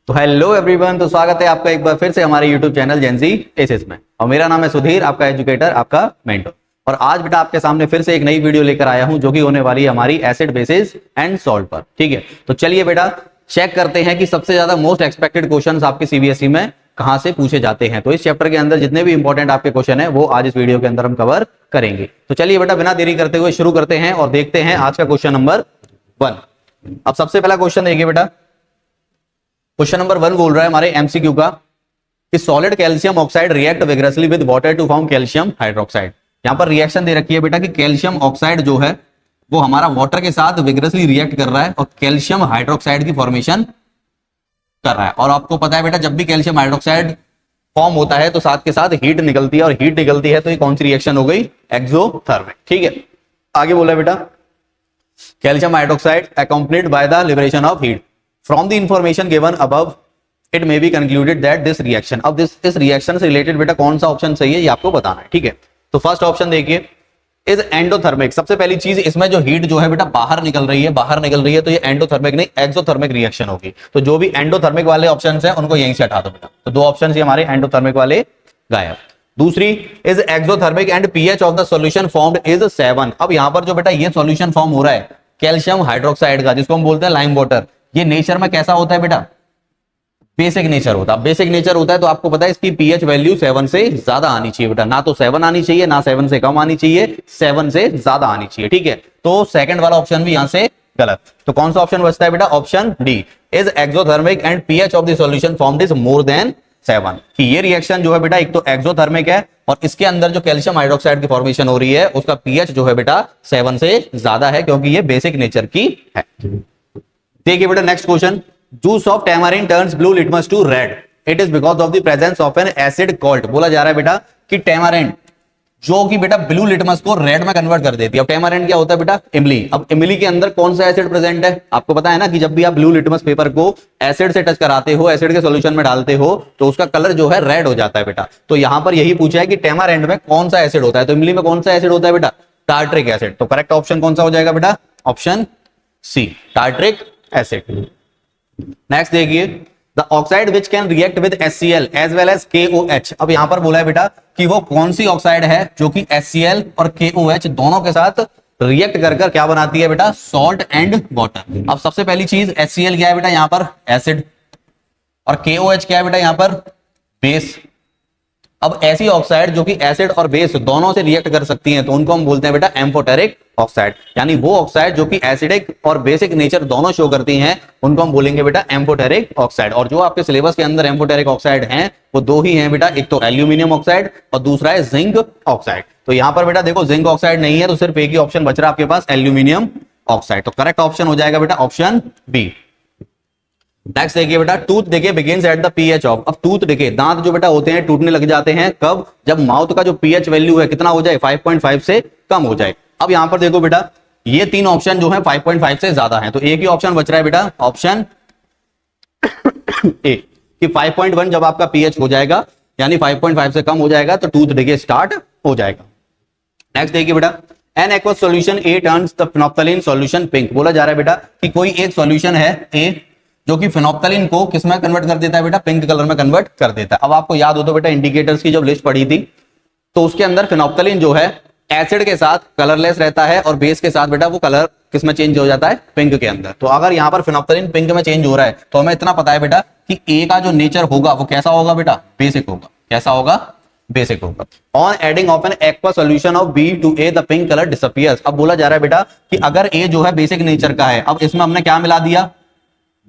तो hello everyone, तो स्वागत है आपका एक बार फिर से हमारे यूट्यूब चैनल जेंजी एसेस में। और मेरा नाम है सुधीर, आपका एजुकेटर, आपका मेंटर। और आज बेटा आपके सामने फिर से एक नई वीडियो लेकर आया हूं जो कि होने वाली है हमारी एसिड बेसिस एंड सॉल्ट पर। ठीक है, तो चलिए बेटा चेक करते हैं कि सबसे ज्यादा मोस्ट एक्सपेक्टेड क्वेश्चंस आपके सीबीएसई में कहां से पूछे जाते हैं। तो इस चैप्टर के अंदर जितने भी इंपॉर्टेंट आपके क्वेश्चन है वो आज इस वीडियो के अंदर हम कवर करेंगे। तो चलिए बेटा बिना देरी करते हुए शुरू करते हैं और देखते हैं आज का क्वेश्चन नंबर 1। अब सबसे पहला क्वेश्चन देखिए बेटा, क्वेश्चन नंबर 1 बोल रहा है हमारे एमसीक्यू का कि solid calcium oxide react vigorously with water to form calcium hydroxide. यहां पर रिएक्शन दे रखी है बेटा कि कैल्शियम ऑक्साइड जो है वो हमारा वाटर के साथ विग्रसली रिएक्ट कर रहा है और कैल्शियम हाइड्रोक्साइड की फॉर्मेशन कर रहा है। और आपको पता है बेटा जब भी कैल्शियम हाइड्रोक्साइड फॉर्म होता है तो साथ के साथ हीट निकलती है, और हीट निकलती है तो ये कौन सी रिएक्शन हो गई? एक्सोथर्मिक। ठीक है, आगे बोला बेटा calcium hydroxide accompanied by the liberation of heat from the information given above it may be concluded that this reaction. अब इस रिएक्शन से रिलेटेड बेटा कौन सा ऑप्शन सही है ये आपको बताना है। ठीक है, तो फर्स्ट ऑप्शन देखिए इज एंडोथर्मिक। सबसे पहली चीज इसमें जो हीट जो है बेटा बाहर निकल रही है तो ये एंडोथर्मिक नहीं एक्सोथर्मिक रिएक्शन होगी। तो जो भी एंडोथर्मिक वाले ऑप्शन है उनको यहीं से हटा दो बेटा। तो दो ऑप्शन ये हमारे एंडोथर्मिक वाले गायब। दूसरी is exothermic and pH of the solution formed is 7। अब यहां पर जो बेटा ये सॉल्यूशन फॉर्म हो रहा है कैल्शियम हाइड्रोक्साइड का, जिसको हम बोलते हैं लाइम वाटर, ये नेचर में कैसा होता है बेटा? बेसिक नेचर होता है। बेसिक नेचर होता है तो आपको पता है इसकी पीएच वैल्यू 7 से ज्यादा आनी चाहिए बेटा। ना तो 7 आनी चाहिए, ना 7 से कम आनी चाहिए, 7 से ज्यादा आनी चाहिए। ठीक है, तो सेकंड वाला ऑप्शन भी यहां से गलत। तो कौन सा ऑप्शन बचता है बेटा? Option D is exothermic and pH of the solution formed is more than 7। कि ये रिएक्शन जो है बेटा एक तो एक्सोथर्मिक है और इसके अंदर जो कैल्शियम हाइड्रोक्साइड की फॉर्मेशन हो रही है उसका पीएच जो है बेटा 7 से ज्यादा है, क्योंकि ये बेसिक नेचर की है। देखिए बेटा next question, juice of tamarind turns blue litmus to red, it is because of the presence of an acid called. बोला जा रहा है बेटा कि टैमरिन जो कि बेटा ब्लू लिटमस को रेड में कन्वर्ट कर देती है। अब टैमरिन क्या होता है बेटा? इमली। अब इमली के अंदर कौन सा एसिड प्रेजेंट है? आपको पता है ना कि जब भी आप ब्लू लिटमस पेपर को एसिड से टच कराते हो, एसिड के सॉल्यूशन में डालते हो तो उसका कलर जो है रेड हो जाता है बेटा। तो यहां पर यही पूछा है कि टैमरिन में कौन सा एसिड होता है। तो इमली में कौन सा एसिड होता है बेटा? Tartaric acid. तो करेक्ट ऑप्शन कौन सा हो जाएगा बेटा? Option C tartaric acid. Next देखिए the oxide which can react with HCl as well as KOH। अब यहां पर बोला है बेटा कि वो कौन सी ऑक्साइड है जो कि HCl और KOH दोनों के साथ रिएक्ट कर कर क्या बनाती है बेटा? Salt and water. अब सबसे पहली चीज HCl क्या है बेटा? यहां पर एसिड, और KOH क्या है बेटा? यहां पर बेस। अब ऐसी ऑक्साइड जो कि एसिड और बेस दोनों से रिएक्ट कर सकती हैं तो उनको हम बोलते हैं बेटा एम्फोटेरिक ऑक्साइड। यानी वो ऑक्साइड जो कि एसिडिक और बेसिक नेचर दोनों शो करती हैं उनको हम बोलेंगे बेटा एम्फोटेरिक ऑक्साइड। और जो आपके सिलेबस के अंदर एम्फोटेरिक ऑक्साइड हैं वो दो ही हैं बेटा, एक तो एल्यूमिनियम ऑक्साइड और दूसरा है जिंक ऑक्साइड। तो यहां पर बेटा देखो जिंक ऑक्साइड नहीं है तो सिर्फ एक ही ऑप्शन बच रहा है आपके पास, एल्यूमिनियम ऑक्साइड। तो करेक्ट ऑप्शन हो जाएगा बेटा ऑप्शन बी। नेक्स्ट देखिए बेटा tooth decay begins at the pH of. अब टूथ डिके दांत जो बेटा होते हैं टूटने लग जाते हैं कब? जब माउथ का जो पीएच वैल्यू है कितना हो जाए? 5.5 से कम हो जाए। अब यहां पर देखो बेटा ये तीन ऑप्शन जो है 5.5 से ज्यादा है तो एक ही ऑप्शन बच रहा है बेटा ऑप्शन ए कि 5.1 जब आपका पीएच हो जाएगा यानी 5.5 से कम हो जाएगा तो टूथ डिके स्टार्ट हो जाएगा। नेक्स्ट देखिए बेटा an aqueous solution A turns the phenolphthalein solution pink. बोला जा रहा है बेटा कि कोई एक सॉल्यूशन है ए जो कि फिनोप्थलीन को किस में कन्वर्ट कर देता है बेटा? पिंक कलर में कन्वर्ट कर देता है। अब आपको याद हो तो बेटा इंडिकेटर्स की जब लिस्ट पढ़ी थी तो उसके अंदर फिनोप्थलीन जो है एसिड के साथ कलरलेस रहता है और बेस के साथ बेटा वो कलर किस में चेंज हो जाता है? पिंक के अंदर। तो अगर यहां पर फिनोप्थलीन पिंक में चेंज हो रहा है तो हमें इतना पता है बेटा कि ए का जो नेचर होगा वो कैसा होगा बेटा? बेसिक होगा। कैसा होगा? बेसिक होगा। On adding of an aqua solution of B to A the pink colour disappears. अब बोला जा रहा है बेटा कि अगर ए जो है बेसिक नेचर का है, अब इसमें हमने क्या मिला दिया?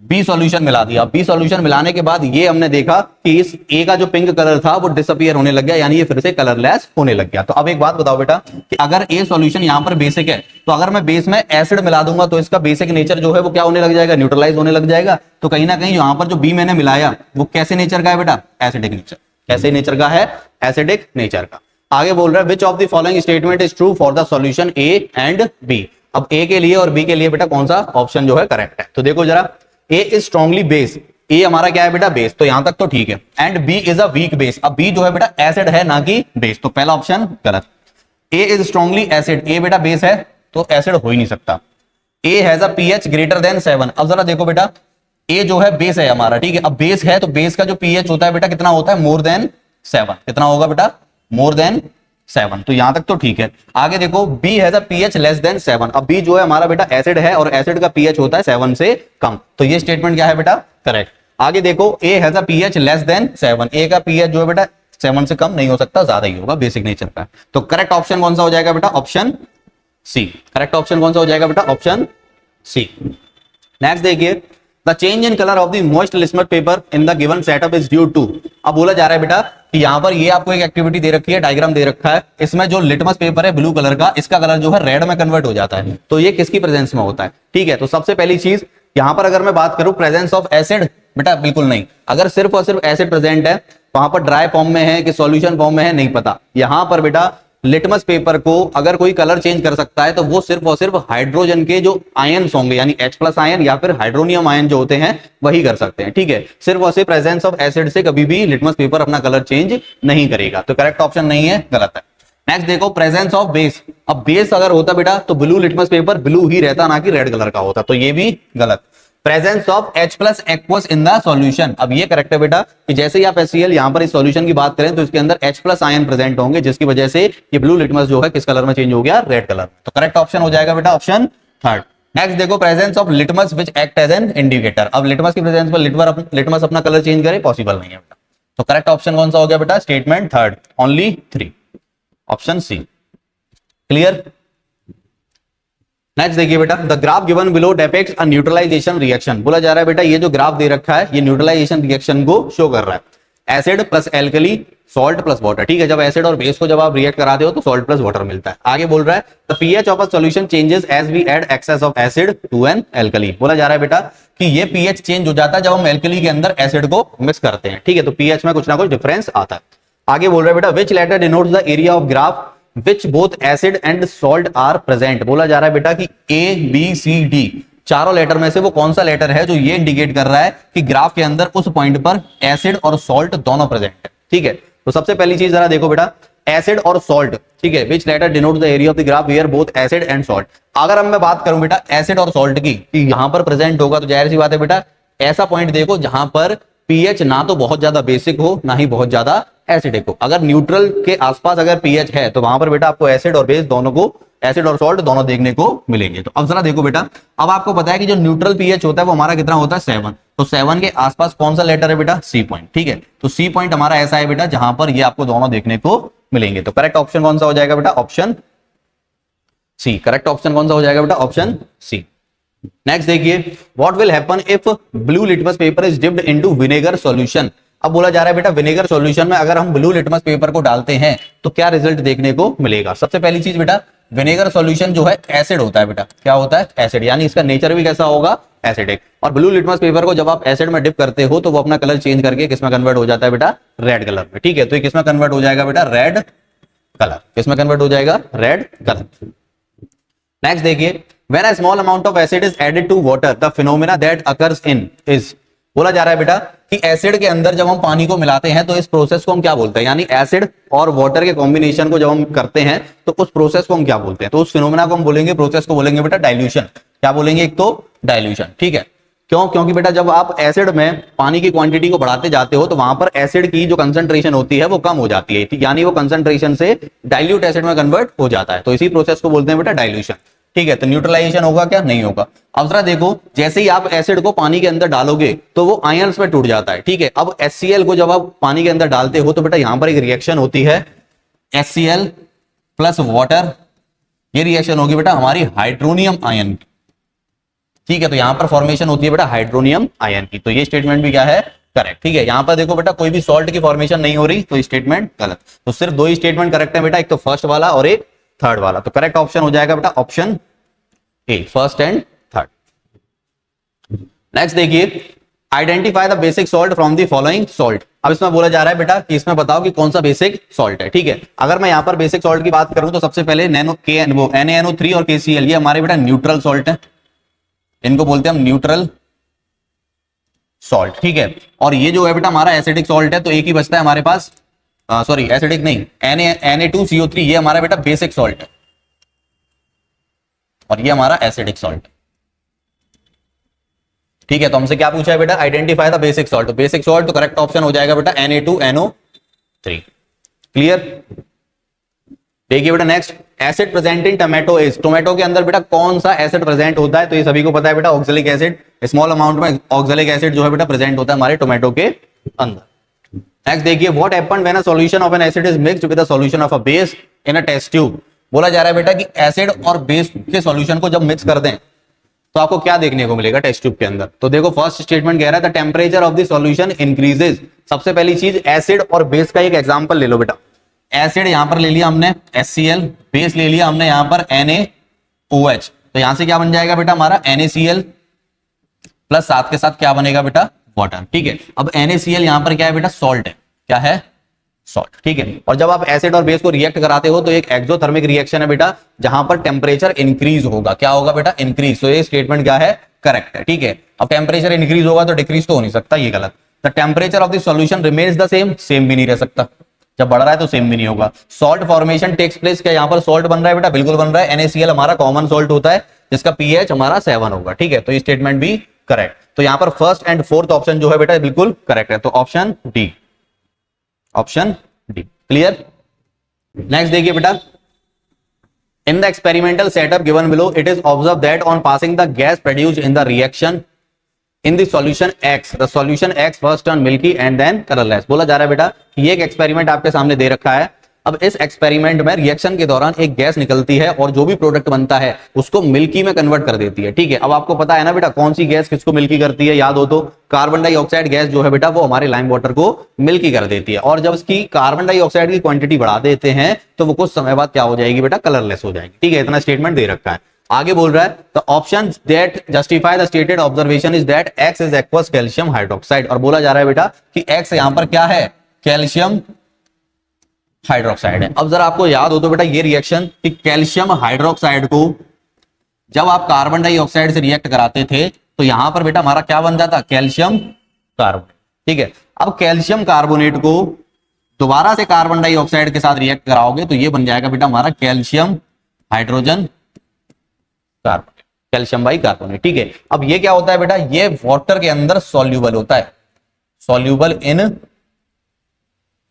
बी सॉल्यूशन मिला दिया। बी सॉल्यूशन मिलाने के बाद ये हमने देखा कि इस ए का जो पिंक कलर था वो डिसअपियर होने लग गया, यानी ये फिर से कलरलेस होने लग गया। तो अब एक बात बताओ बेटा कि अगर ए सॉल्यूशन यहां पर बेसिक है तो अगर मैं बेस में एसिड मिला दूंगा तो इसका बेसिक नेचर जो है वो क्या होने लग जाएगा? न्यूट्रलाइज होने लग जाएगा। तो कहीं ना कहीं यहां पर जो बी मैंने मिलाया वो कैसे नेचर का है बेटा? Acidic nature. कैसे नेचर का है? एसिडिक नेचर का। आगे बोल रहा है which of the following statement is true for the solution A and B. अब ए के लिए और बी के लिए बेटा कौन सा ऑप्शन जो है करेक्ट है? तो देखो जरा ए इज स्ट्रांगली बेस। ए हमारा क्या है बेटा? बेस। तो यहां तक तो ठीक है। And B is a weak base. अब बी जो है बेटा एसिड है ना कि बेस, तो पहला ऑप्शन गलत। ए इज स्ट्रांगली एसिड। ए बेटा बेस है तो एसिड हो ही नहीं सकता। A has a pH greater than 7। अब जरा देखो बेटा ए जो है बेस है हमारा, ठीक है। अब बेस है तो बेस का जो पीएच होता है बेटा कितना होता है, मोर देन 7। कितना होगा बेटा, मोर देन 7। तो यहां तक तो ठीक है। आगे देखो B has a pH less than 7। अब बी जो है हमारा बेटा एसिड है और एसिड का पीएच होता है 7 से कम, तो ये स्टेटमेंट क्या है बेटा, करेक्ट। आगे देखो A has a pH less than 7। ए का पीएच जो है बेटा 7 से कम नहीं हो सकता, ज्यादा ही होगा, बेसिक नेचर का। तो करेक्ट ऑप्शन कौन सा हो जाएगा बेटा, ऑप्शन सी। करेक्ट ऑप्शन कौन सा हो जाएगा बेटा, ऑप्शन सी। नेक्स्ट देखिए, the change in colour of the moist litmus paper in the given setup is due to. अब बोला जा रहा है बेटा कि यहां पर ये आपको एक एक्टिविटी दे रखी है, डायग्राम दे रखा है, इसमें जो लिटमस पेपर है ब्लू कलर का, इसका कलर जो है रेड में कन्वर्ट हो जाता है। तो ये किसकी प्रेजेंस में होता है, ठीक है। तो सबसे पहली चीज यहां पर अगर मैं बात करूं प्रेजेंस ऑफ एसिड, बेटा बिल्कुल नहीं। अगर सिर्फ और सिर्फ एसिड प्रेजेंट है, वहां पर ड्राई फॉर्म में है कि सॉल्यूशन फॉर्म में है नहीं पता। यहां पर बेटा लिटमस पेपर को अगर कोई कलर चेंज कर सकता है तो वो सिर्फ और सिर्फ हाइड्रोजन के जो आयन्स होंगे, यानी H+ आयन या फिर हाइड्रोनियम आयन जो होते हैं वही कर सकते हैं, ठीक है। सिर्फ और सिर्फ प्रेजेंस ऑफ एसिड से कभी भी लिटमस पेपर अपना कलर चेंज नहीं करेगा। तो करेक्ट ऑप्शन नहीं है, गलत है। नेक्स्ट देखो, प्रेजेंस ऑफ बेस। अब बेस अगर होता बेटा तो ब्लू लिटमस पेपर ब्लू ही रहता, ना कि रेड कलर का होता, तो ये भी गलत। Presence of H+ aqueous in the solution. अब ये करेक्ट है बेटा कि जैसे ही आप HCl यहां पर इस सॉल्यूशन की बात करें तो इसके अंदर H+ आयन प्रेजेंट होंगे, जिसकी वजह से ये ब्लू लिटमस जो है किस कलर में चेंज हो गया, रेड कलर। तो करेक्ट ऑप्शन हो जाएगा बेटा ऑप्शन थर्ड। नेक्स्ट देखो, presence of litmus which act as an indicator. अब लिटमस की प्रेजेंस पर लिटमस अपना कलर चेंज करे, पॉसिबल नहीं है बेटा। तो करेक्ट ऑप्शन कौन सा हो गया बेटा, statement third, only 3, option C. Clear. Next देखिए बेटा, the graph given below depicts a neutralisation reaction. बोला जा रहा है बेटा ये जो ग्राफ दे रखा है ये न्यूट्रलाइजेशन रिएक्शन को शो कर रहा है। Acid plus alkali, salt plus water, ठीक है। जब एसिड और बेस को जब आप रिएक्ट कराते हो तो सॉल्ट प्लस वाटर मिलता है। आगे बोल रहा है the pH of a solution changes as we add excess of acid to an alkali. बोला जा रहा है बेटा कि ये पीएच चेंज हो जाता है जब हम एल्कली के अंदर एसिड को मिक्स करते हैं, ठीक है। तो पीएच में कुछ ना कुछ डिफरेंस आता है। आगे बोल रहा है बेटा which letter denotes the area of graph which both acid and salt are present. बोला जा रहा है बेटा कि ABCD चारों लेटर में से वो कौन सा लेटर है जो ये इंडिकेट कर रहा है कि ग्राफ के अंदर उस पॉइंट पर एसिड और सॉल्ट दोनों प्रेजेंट है, ठीक है। तो सबसे पहली चीज जरा देखो बेटा, एसिड और सॉल्ट, ठीक है। Which letter denotes the area of the graph where both acid and salt. अगर हम मैं बात करूं बेटा एसिड और सॉल्ट की कि यहां पर प्रेजेंट होगा, तो जाहिर सी बात है बेटा ऐसा पॉइंट देखो जहां पर पीएच ना तो बहुत ज्यादा बेसिक हो ना ही बहुत ज्यादा एसिडिक हो। अगर न्यूट्रल के आसपास अगर पीएच है तो वहां पर बेटा आपको एसिड और बेस दोनों को, एसिड और सॉल्ट दोनों देखने को मिलेंगे। तो अब जरा देखो बेटा, अब आपको पता है कि जो न्यूट्रल पीएच होता है वो हमारा कितना होता है 7। तो 7 के आसपास कौन सा लेटर है बेटा, सी पॉइंट, ठीक है। तो सी पॉइंट हमारा ऐसा है बेटा जहां पर ये आपको दोनों देखने को मिलेंगे। तो करेक्ट ऑप्शन कौन सा हो जाएगा बेटा, ऑप्शन सी। करेक्ट ऑप्शन कौन सा हो जाएगा बेटा, ऑप्शन सी। नेक्स्ट देखिए, what will happen if blue litmus paper is dipped into vinegar solution. अब बोला जा रहा है बेटा विनेगर सॉल्यूशन में अगर हम ब्लू लिटमस पेपर को डालते हैं तो क्या रिजल्ट देखने को मिलेगा। सबसे पहली चीज बेटा, विनेगर सॉल्यूशन जो है एसिड होता है बेटा, क्या होता है, एसिड, यानी इसका नेचर भी कैसा होगा, एसिडिक। और ब्लू लिटमस पेपर को जब आप एसिड में डिप करते हो तो वो अपना कलर चेंज करके किसमें कन्वर्ट हो जाता है बेटा, रेड कलर में, ठीक है। तो ये किसमें कन्वर्ट हो जाएगा बेटा, रेड कलर। किसमें कन्वर्ट हो जाएगा, रेड कलर। नेक्स्ट देखिए, when a small amount of acid is added to water the phenomena that occurs in is। बोला जा रहा है बेटा कि एसिड के अंदर जब हम पानी को मिलाते हैं तो इस प्रोसेस को हम क्या बोलते हैं, यानी एसिड और वाटर के कॉम्बिनेशन को जब हम करते हैं तो उस प्रोसेस को हम क्या बोलते हैं, तो उस फिनोमेना को हम बोलेंगे, प्रोसेस को बोलेंगे बेटा डाइल्यूशन। क्या बोलेंगे, एक तो डाइल्यूशन, ठीक है। क्यों, क्योंकि बेटा जब आप एसिड में पानी की क्वांटिटी को बढ़ाते जाते हो तो वहां पर एसिड की जो कंसंट्रेशन होती है वो कम हो जाती है, यानी वो कंसंट्रेशन से डाइल्यूट एसिड में कन्वर्ट हो जाता है। तो इसी प्रोसेस को बोलते हैं बेटा डाइल्यूशन, ठीक है। तो न्यूट्रलाइजेशन होगा क्या, नहीं होगा। अब जरा देखो, जैसे ही आप एसिड को पानी के अंदर डालोगे तो वो आयंस में टूट जाता है, ठीक है। अब HCl को जब आप पानी के अंदर डालते हो तो बेटा यहां पर एक रिएक्शन होती है HCl प्लस वाटर, ये रिएक्शन होगी बेटा हमारी हाइड्रोनियम आयन की, ठीक है। तो यहां पर फॉर्मेशन होती है बेटा हाइड्रोनियम आयन की। तो ये स्टेटमेंट भी क्या है, करेक्ट, ठीक है। यहां पर देखो बेटा कोई भी सॉल्ट की फॉर्मेशन नहीं हो रही, तो स्टेटमेंट गलत। तो सिर्फ दो ही स्टेटमेंट करेक्ट है बेटा, एक तो फर्स्ट वाला और एक थर्ड वाला। तो करेक्ट ऑप्शन हो जाएगा बेटा option A, first and third. Next देखिए, identify the basic salt from the following salt. अब इसमें बोला जा रहा है बेटा कि इसमें बताओ कि कौन सा बेसिक सॉल्ट है, ठीक है। अगर मैं यहां पर बेसिक सॉल्ट की बात करूं तो सबसे पहले NaNO3 और KCl, ये हमारे बेटा न्यूट्रल सॉल्ट है, इनको बोलते हैं हम न्यूट्रल सॉल्ट, ठीक है। और ये जो है बेटा हमारा एसिडिक सॉल्ट है, तो एक ही बचता है हमारे पास, सॉरी एसिडिक नहीं, Na2CO3, ये हमारा बेटा बेसिक सॉल्ट है और ये हमारा एसिडिक सॉल्ट, ठीक है, तो हमसे क्या पूछा है बेटा, identify the basic salt. Basic salt तो करेक्ट ऑप्शन हो जाएगा बेटा Na2NO3। क्लियर। देखिए बेटा next, acid present in tomato is, tomato के अंदर बेटा कौन सा एसिड प्रेजेंट होता है, तो ये सभी को पता है बेटा, ऑक्सैलिक एसिड। स्मॉल अमाउंट में ऑक्सैलिक एसिड जो है बेटा प्रेजेंट होता है हमारे टोमेटो के अंदर। नेक्स्ट देखिए, what happened when a solution of an acid is mixed with a solution of a base in a test tube. बोला जा रहा है बेटा कि एसिड और बेस के सॉल्यूशन को जब मिक्स कर दें तो आपको क्या देखने को मिलेगा टेस्ट ट्यूब के अंदर। तो देखो फर्स्ट स्टेटमेंट कह रहा है the temperature of the solution increases. सबसे पहली चीज, एसिड और बेस का एक एग्जांपल ले लो बेटा। एसिड यहां पर ले लिया हमने HCl, बेस ले लिया हमने यहां पर NaOH, तो यहां से क्या बन जाएगा बेटा हमारा NaCl प्लस साथ के साथ क्या बनेगा बेटा, वाटर। ठीक है, अब NaCl यहां पर क्या है बेटा, सॉल्ट है। क्या है, सॉल्ट। ठीक है, और जब आप एसिड और बेस को रिएक्ट कराते हो तो एक एक्सोथर्मिक रिएक्शन है बेटा, जहां पर टेम्परेचर इंक्रीज होगा। क्या होगा बेटा, इंक्रीज। तो ये स्टेटमेंट क्या है, करेक्ट है। ठीक है, अब टेम्परेचर इंक्रीज होगा तो डिक्रीज तो हो नहीं सकता, ये गलत। The temperature of the solution remains the same, same भी नहीं रह सकता, जब बढ़ रहा है तो सेम भी नहीं होगा। सॉल्ट फॉर्मेशन टेक्स प्लेस, क्या यहां पर सॉल्ट बन रहा है बेटा, बिल्कुल बन रहा है। NaCl हमारा कॉमन सॉल्ट होता है जिसका pH हमारा 7 होगा। ठीक है, तो ये स्टेटमेंट भी करेक्ट। तो यहां पर फर्स्ट एंड फोर्थ ऑप्शन जो है बेटा बिल्कुल करेक्ट है, तो option D, option D. Clear. Next देखिए बेटा, in the experimental setup given below it is observe that on passing the gas produced in the reaction in the solution X, the solution X first turn milky and then colourless. बोला जा रहा है बेटा कि ये एक experiment आपके सामने दे रखा है। अब इस एक्सपेरिमेंट में रिएक्शन के दौरान एक गैस निकलती है और जो भी प्रोडक्ट बनता है उसको मिल्की में कन्वर्ट कर देती है। ठीक है, अब आपको पता है ना बेटा कौन सी गैस किसको मिल्की करती है, याद हो तो कार्बन डाइऑक्साइड गैस जो है बेटा वो हमारे लाइम वाटर को मिल्की कर देती है, और जब इसकी कार्बन डाइऑक्साइड की क्वांटिटी बढ़ा देते हैं तो वो कुछ समय बाद क्या हो जाएगी बेटा, कलरलेस हो जाएगी। ठीक है, इतना स्टेटमेंट दे रखा है। आगे बोल रहा है the option that justify the stated observation is that X is aqueous calcium hydroxide, और बोला जा रहा है बेटा कि X यहां पर क्या है, कैल्शियम हाइड्रोक्साइड है। अब जरा आपको याद हो तो बेटा ये रिएक्शन कि कैल्शियम हाइड्रोक्साइड को जब आप कार्बन डाइऑक्साइड से रिएक्ट कराते थे तो यहां पर बेटा हमारा क्या बन जाता, कैल्शियम कार्बोनेट। ठीक है, अब कैल्शियम कार्बोनेट को दोबारा से कार्बन डाइऑक्साइड के साथ रिएक्ट कराओगे तो ये बन जाएगा बेटा हमारा calcium hydrogen carbonate, calcium by carbonate. ठीक है, अब ये क्या होता है बेटा, ये वाटर के अंदर सॉल्यूबल होता है, सॉल्यूबल इन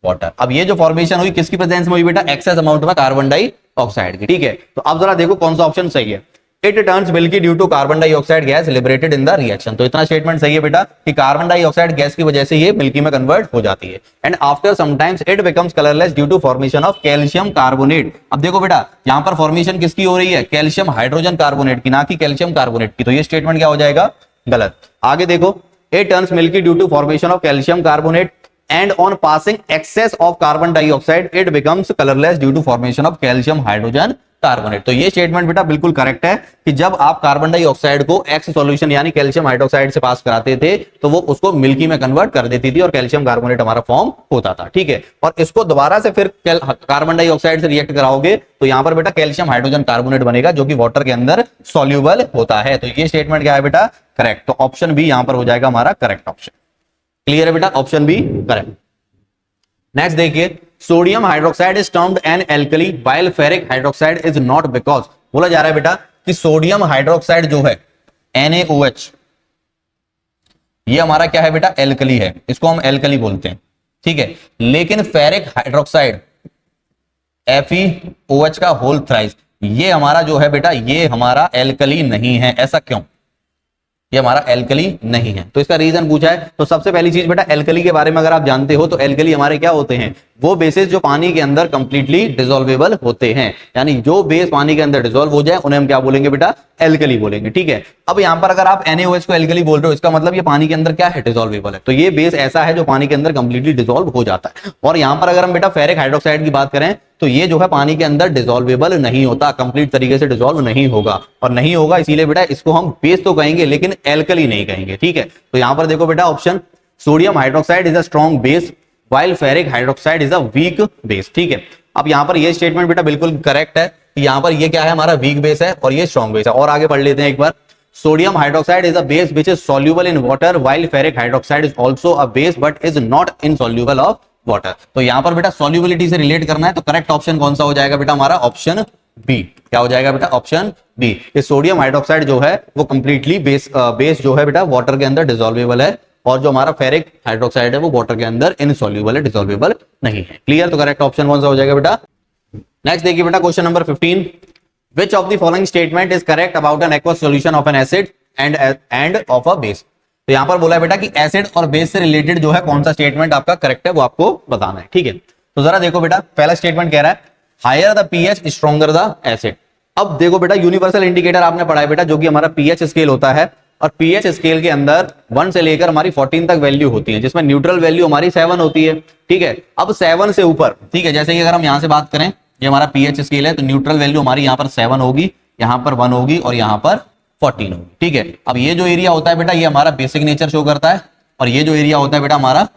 वाटर। अब ये जो फॉर्मेशन हुई किसकी प्रेजेंस में हुई बेटा, एक्सेस अमाउंट में कार्बन डाइऑक्साइड की। ठीक है, तो अब जरा देखो कौन सा ऑप्शन सही है। It turns milky due to carbon dioxide gas liberated in the reaction, तो इतना स्टेटमेंट सही है बेटा कि कार्बन डाइऑक्साइड गैस की वजह से ये मिल्की में कन्वर्ट हो जाती है। And after sometimes it becomes colourless due to formation of calcium carbonate. अब देखो बेटा यहां पर फॉर्मेशन किसकी हो रही है, कैल्शियम हाइड्रोजन कार्बोनेट की, ना कि कैल्शियम कार्बोनेट की, तो ये स्टेटमेंट क्या हो जाएगा, गलत। आगे देखो, it turns milky due to formation of calcium carbonate and on passing excess of carbon dioxide it becomes colorless due to formation of calcium hydrogen carbonate. तो ये स्टेटमेंट बेटा बिल्कुल करेक्ट है कि जब आप कार्बन डाइऑक्साइड को X सॉल्यूशन यानी कैल्शियम हाइड्रोक्साइड से पास कराते थे तो वो उसको मिल्की में कन्वर्ट कर देती थी और कैल्शियम कार्बोनेट हमारा फॉर्म होता था। ठीक है, और इसको दोबारा से फिर कार्बन डाइऑक्साइड से रिएक्ट कराओगे तो यहां पर बेटा कैल्शियम हाइड्रोजन कार्बोनेट बनेगा जो कि वाटर के अंदर सॉल्यूबल होता है। तो ये स्टेटमेंट क्या है बेटा, करेक्ट। तो ऑप्शन बी यहां पर हो जाएगा हमारा करेक्ट ऑप्शन। क्लियर है बेटा, ऑप्शन बी करेक्ट। नेक्स्ट देखिए, sodium hydroxide is termed an alkali while ferric hydroxide is not, because बोला जा रहा है बेटा कि सोडियम हाइड्रोक्साइड जो है NaOH ये हमारा क्या है बेटा, एल्कली है, इसको हम एल्कली बोलते हैं। ठीक है, लेकिन फेरिक हाइड्रोक्साइड FeOH का होल थ्राइस ये हमारा जो है बेटा ये हमारा एल्कली नहीं है। ऐसा क्यों, ये हमारा एल्कली नहीं है, तो इसका रीजन पूछा है। तो सबसे पहली चीज बेटा एल्कली के बारे में अगर आप जानते हो तो एल्कली हमारे क्या होते हैं, वो बेसेस जो पानी के अंदर कंप्लीटली डिसॉल्वेबल होते हैं, यानी जो बेस पानी के अंदर डिसॉल्व हो जाए उन्हें हम क्या बोलेंगे बेटा, एल्कली बोलेंगे। ठीक है, अब यहां पर अगर आप NaOH को एल्कली बोल रहे हो इसका मतलब ये पानी के अंदर क्या है, डिसॉल्वेबल है, तो ये बेस ऐसा है जो पानी के अंदर कंप्लीटली डिसॉल्व हो जाता है। और यहां पर अगर हम बेटा फेरिक हाइड्रोक्साइड की बात करें तो ये जो है पानी के अंदर डिसॉल्वेबल नहीं होता, कंप्लीट तरीके से डिसॉल्व नहीं होगा, और नहीं होगा इसीलिए बेटा इसको हम बेस तो कहेंगे लेकिन एल्कली नहीं कहेंगे। ठीक है, तो यहां पर देखो बेटा option sodium hydroxide is a strong base while ferric hydroxide is a weak base. ठीक है, अब यहां पर ये स्टेटमेंट बेटा बिल्कुल करेक्ट है कि यहां पर ये क्या है, हमारा वीक बेस है और ये स्ट्रॉन्ग बेस है। और आगे पढ़ लेते हैं एक बार, sodium hydroxide is a base which is soluble in water while ferric hydroxide is also a base but is not insoluble of water. तो यहां पर बेटा सॉल्युबिलिटी से रिलेट करना है तो करेक्ट ऑप्शन कौन सा हो जाएगा बेटा हमारा, ऑप्शन बी। क्या हो जाएगा बेटा? Option B. ये सोडियम हाइड्रोक्साइड जो है वो कंप्लीटली बेस जो है बेटा वाटर के अंदर डिसॉल्वेबल है, और जो हमारा फेरिक हाइड्रोक्साइड है वो वाटर के अंदर इनसॉल्युबल है, डिसॉल्वेबल नहीं है। क्लियर? तो करेक्ट ऑप्शन कौन सा हो जाएगा बेटा? नेक्स्ट देखिए बेटा question number 15, which of the following statement is correct about an aqueous solution of an acid end of a base. तो यहां पर बोला है बेटा कि एसिड और बेस से रिलेटेड जो है कौन सा स्टेटमेंट आपका करेक्ट है वो आपको बताना है। ठीक है, तो जरा देखो बेटा, पहला स्टेटमेंट कह रहा है higher the pH stronger the acid. अब देखो बेटा, यूनिवर्सल इंडिकेटर आपने पढ़ा है बेटा, जो कि हमारा पीएच स्केल होता है, और पीएच स्केल के अंदर 1 से लेकर हमारी 14 तक वैल्यू होती है, जिसमें न्यूट्रल वैल्यू हमारी 7 होती है। ठीक है, अब 7 से ऊपर, ठीक है, जैसे कि अगर हम यहां से बात करें, ये हमारा पीएच स्केल है, तो न्यूट्रल वैल्यू हमारी यहां पर 7 होगी, यहां पर 1 होगी और यहां पर 14 होगी। ठीक है, अब ये जो एरिया होता है बेटा, ये हमारा बेसिक नेचर शो करता है, और ये जो एरिया होता है बेटा हमारा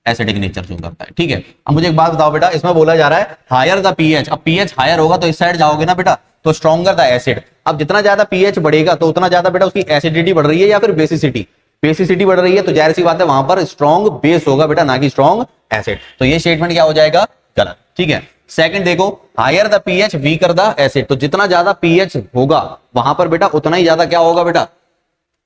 एसिडिक नेचर शो करता है। ठीक है, अब मुझे एक बात बताओ बेटा, इसमें बोला जा रहा है हायर द पीएच। अब पीएच हायर होगा तो इस साइड जाओगे ना बेटा, तो स्ट्रॉन्गर द एसिड। अब जितना ज्यादा पीएच बढ़ेगा तो उतना ज्यादा बेटा उसकी एसिडिटी बढ़ रही है या फिर बेसिसिटी? बेसिसिटी बढ़ रही है, तो जाहिर सी बात है वहां पर स्ट्रॉन्ग बेस होगा बेटा, ना कि स्ट्रॉन्ग एसिड। तो ये स्टेटमेंट क्या हो जाएगा? गलत। ठीक है, सेकंड देखो, higher the pH weaker the acid. तो जितना ज्यादा पीएच होगा वहां पर बेटा उतना ही ज्यादा क्या होगा बेटा?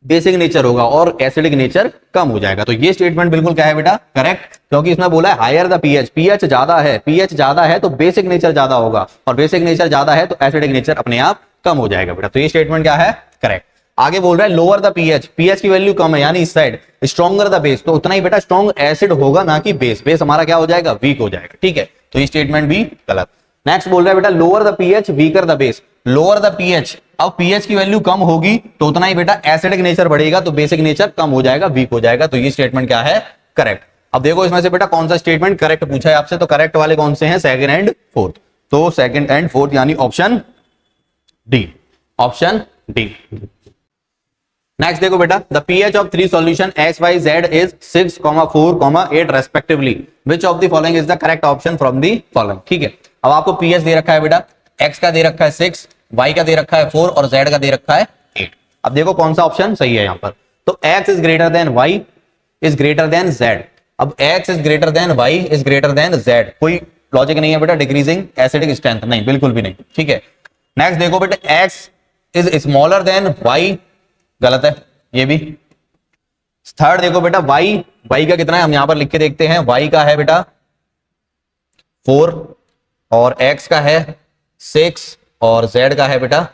बेसिक नेचर होगा, और एसिडिक नेचर कम हो जाएगा। तो ये स्टेटमेंट बिल्कुल क्या है बेटा? करेक्ट, क्योंकि इसमें बोला है हायर द पीएच, पीएच ज्यादा है, पीएच ज्यादा है तो बेसिक नेचर ज्यादा होगा, और बेसिक नेचर ज्यादा है तो एसिडिक नेचर अपने आप कम हो जाएगा बेटा। तो ये स्टेटमेंट क्या है? करेक्ट। आगे बोल रहा है लोअर द पीएच, पीएच की वैल्यू कम है यानी इस साइड, स्ट्रॉन्गर द बेस, तो उतना ही बेटा स्ट्रॉन्ग एसिड होगा, ना कि बेस। बेस हमारा क्या हो जाएगा? वीक हो जाएगा। ठीक है, तो ये स्टेटमेंट भी गलत। नेक्स्ट बोल रहा है बेटा lower the pH weaker the base. Lower the pH, अब पीएच की वैल्यू कम होगी तो उतना ही बेटा एसिडिक नेचर बढ़ेगा, तो बेसिक नेचर कम हो जाएगा, वीक हो जाएगा। तो ये स्टेटमेंट क्या है? करेक्ट। अब देखो इसमें से बेटा कौन सा स्टेटमेंट करेक्ट पूछा है आपसे, तो करेक्ट वाले कौन से हैं? Second and fourth. तो सेकंड एंड फोर्थ यानी option D, option D. Next देखो बेटा, the pH of 3 solution X Y Z is 6, 4, 8 respectively, which of the following is the correct option from the following. ठीक है, अब आपको pH दे रखा है बेटा, एक्स का दे रखा है 6, वाई का दे रखा है 4 और जेड का दे रखा है 8। अब देखो कौन सा ऑप्शन सही है यहां पर। तो X is greater than Y is greater than Z. अब X is greater than Y is greater than Z, कोई लॉजिक नहीं है बेटा डिक्रीजिंग एसिडिक स्ट्रेंथ, नहीं, बिल्कुल भी नहीं। ठीक है, नेक्स्ट देखो बेटा, X is smaller than Y, गलत है ये भी। थर्ड देखो बेटा, वाई का कितना है, हम यहां पर लिख के देखते हैं, वाई का है बेटा 4 और एक्स का है 6 और जेड का है बेटा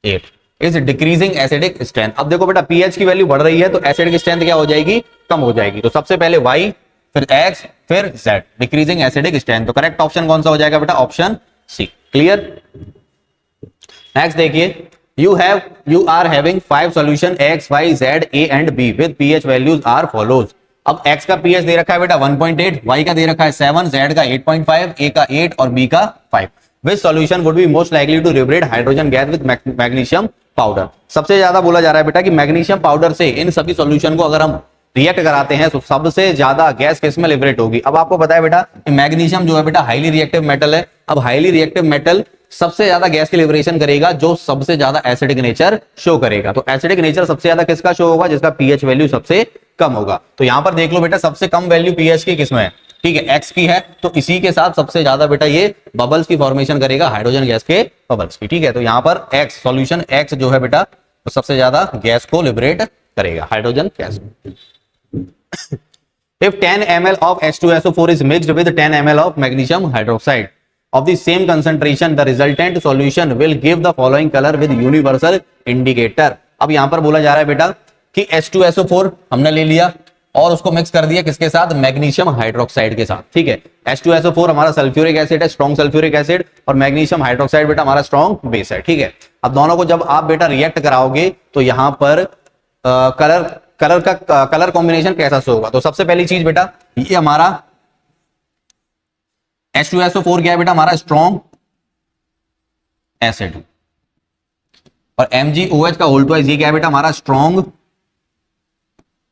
8। Is decreasing acidic strength. अब देखो बेटा पीएच की वैल्यू बढ़ रही है तो एसिडिक स्ट्रेंथ क्या हो जाएगी? कम हो जाएगी। तो सबसे पहले वाई, फिर एक्स, फिर जेड, डिक्रीजिंग एसिडिक स्ट्रेंथ। तो करेक्ट ऑप्शन कौन सा हो जाएगा बेटा? Option C. क्लियर? नेक्स्ट देखिए, you are having 5 solution x, y, z, a and b with pH values are follows। अब x का pH दे रखा है बेटा 1.8, y का दे रखा है 7, z का 8.5, a का 8 और b का 5। Which solution would be most likely to liberate hydrogen gas with magnesium powder? सबसे ज्यादा बोला जा रहा है बेटा कि मैग्नीशियम पाउडर से इन सभी सॉल्यूशन को अगर हम रिएक्ट कराते हैं तो सबसे ज्यादा गैस किस में लिबरेट होगी? अब आपको पता है बेटा मैग्नीशियम जो है बेटा हाईली रिएक्टिव मेटल है। अब हाईली रिएक्टिव मेटल सबसे ज्यादा गैस की लिबरेशन करेगा जो सबसे ज्यादा एसिडिक नेचर शो करेगा। तो एसिडिक नेचर सबसे ज्यादा किसका शो होगा? जिसका पीएच वैल्यू सबसे कम होगा। तो यहां पर देख लो बेटा, सबसे कम वैल्यू पीएच की किसमें है? ठीक है, एक्स की है, तो इसी के साथ सबसे ज्यादा बेटा ये बबल्स की फॉर्मेशन करेगा, हाइड्रोजन गैस के बबल्स की। ठीक है, तो यहां पर एक्स सॉल्यूशन एक्स जो है बेटा वो सबसे ज्यादा गैस को लिबरेट करेगा, hydrogen gas. If 10 ml of H2SO4 is mixed with 10 ml of magnesium hydroxide of the same concentration, the resultant solution will give the following color with universal indicator। अब यहां पर बोला जा रहा है बेटा कि H2SO4 हमने ले लिया और उसको मिक्स कर दिया किसके साथ? मैग्नीशियम हाइड्रोक्साइड के साथ। ठीक है, H2SO4 हमारा सल्फ्यूरिक एसिड है, स्ट्रॉन्ग सल्फ्यूरिक एसिड, और मैग्नीशियम हाइड्रोक्साइड बेटा हमारा स्ट्रॉन्ग बेस है। ठीक है, अब दोनों को जब आप बेटा रिएक्ट कराओगे तो यहां पर कलर कॉम्बिनेशन कैसा शो होगा? तो सबसे पहली चीज बेटा, ये हमारा H2SO4 क्या है बेटा? हमारा स्ट्रॉन्ग एसिड, और MgOH का होल ट्वाइस ये क्या है बेटा? हमारा स्ट्रॉन्ग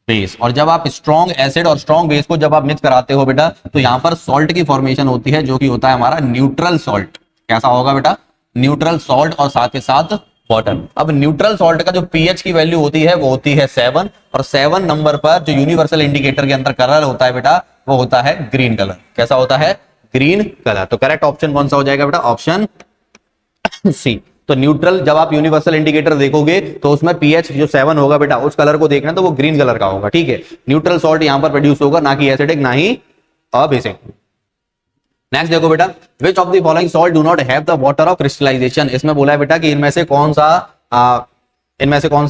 बेस। और जब आप स्ट्रॉन्ग एसिड और स्ट्रॉन्ग बेस को जब आप मिक्स कराते हो बेटा तो यहां पर सॉल्ट की फॉर्मेशन होती है जो कि होता है हमारा न्यूट्रल सॉल्ट। कैसा होगा बेटा? न्यूट्रल सॉल्ट, और साथ के साथ वाटर। अब न्यूट्रल सॉल्ट का जो पीएच की वैल्यू होती है वो होती है 7, और 7 नंबर पर जो यूनिवर्सल इंडिकेटर के अंदर कलर होता है बेटा वो होता है ग्रीन कलर। कैसा होता है? Green colour. तो करेक्ट ऑप्शन कौन सा हो जाएगा बेटा? Option C. तो न्यूट्रल, जब आप यूनिवर्सल इंडिकेटर देखोगे तो उसमें पीएच जो 7 होगा बेटा, उस कलर को देखना तो वो ग्रीन कलर का होगा, ठीक है। न्यूट्रल सॉल्ट यहां पर प्रोड्यूस होगा, ना कि एसिडिक ना ही बेसिक। नेक्स्ट देखो बेटा, which of the following salt do not have the water of crystallisation. इसमें बोला है बेटा कि इनमें से कौन सा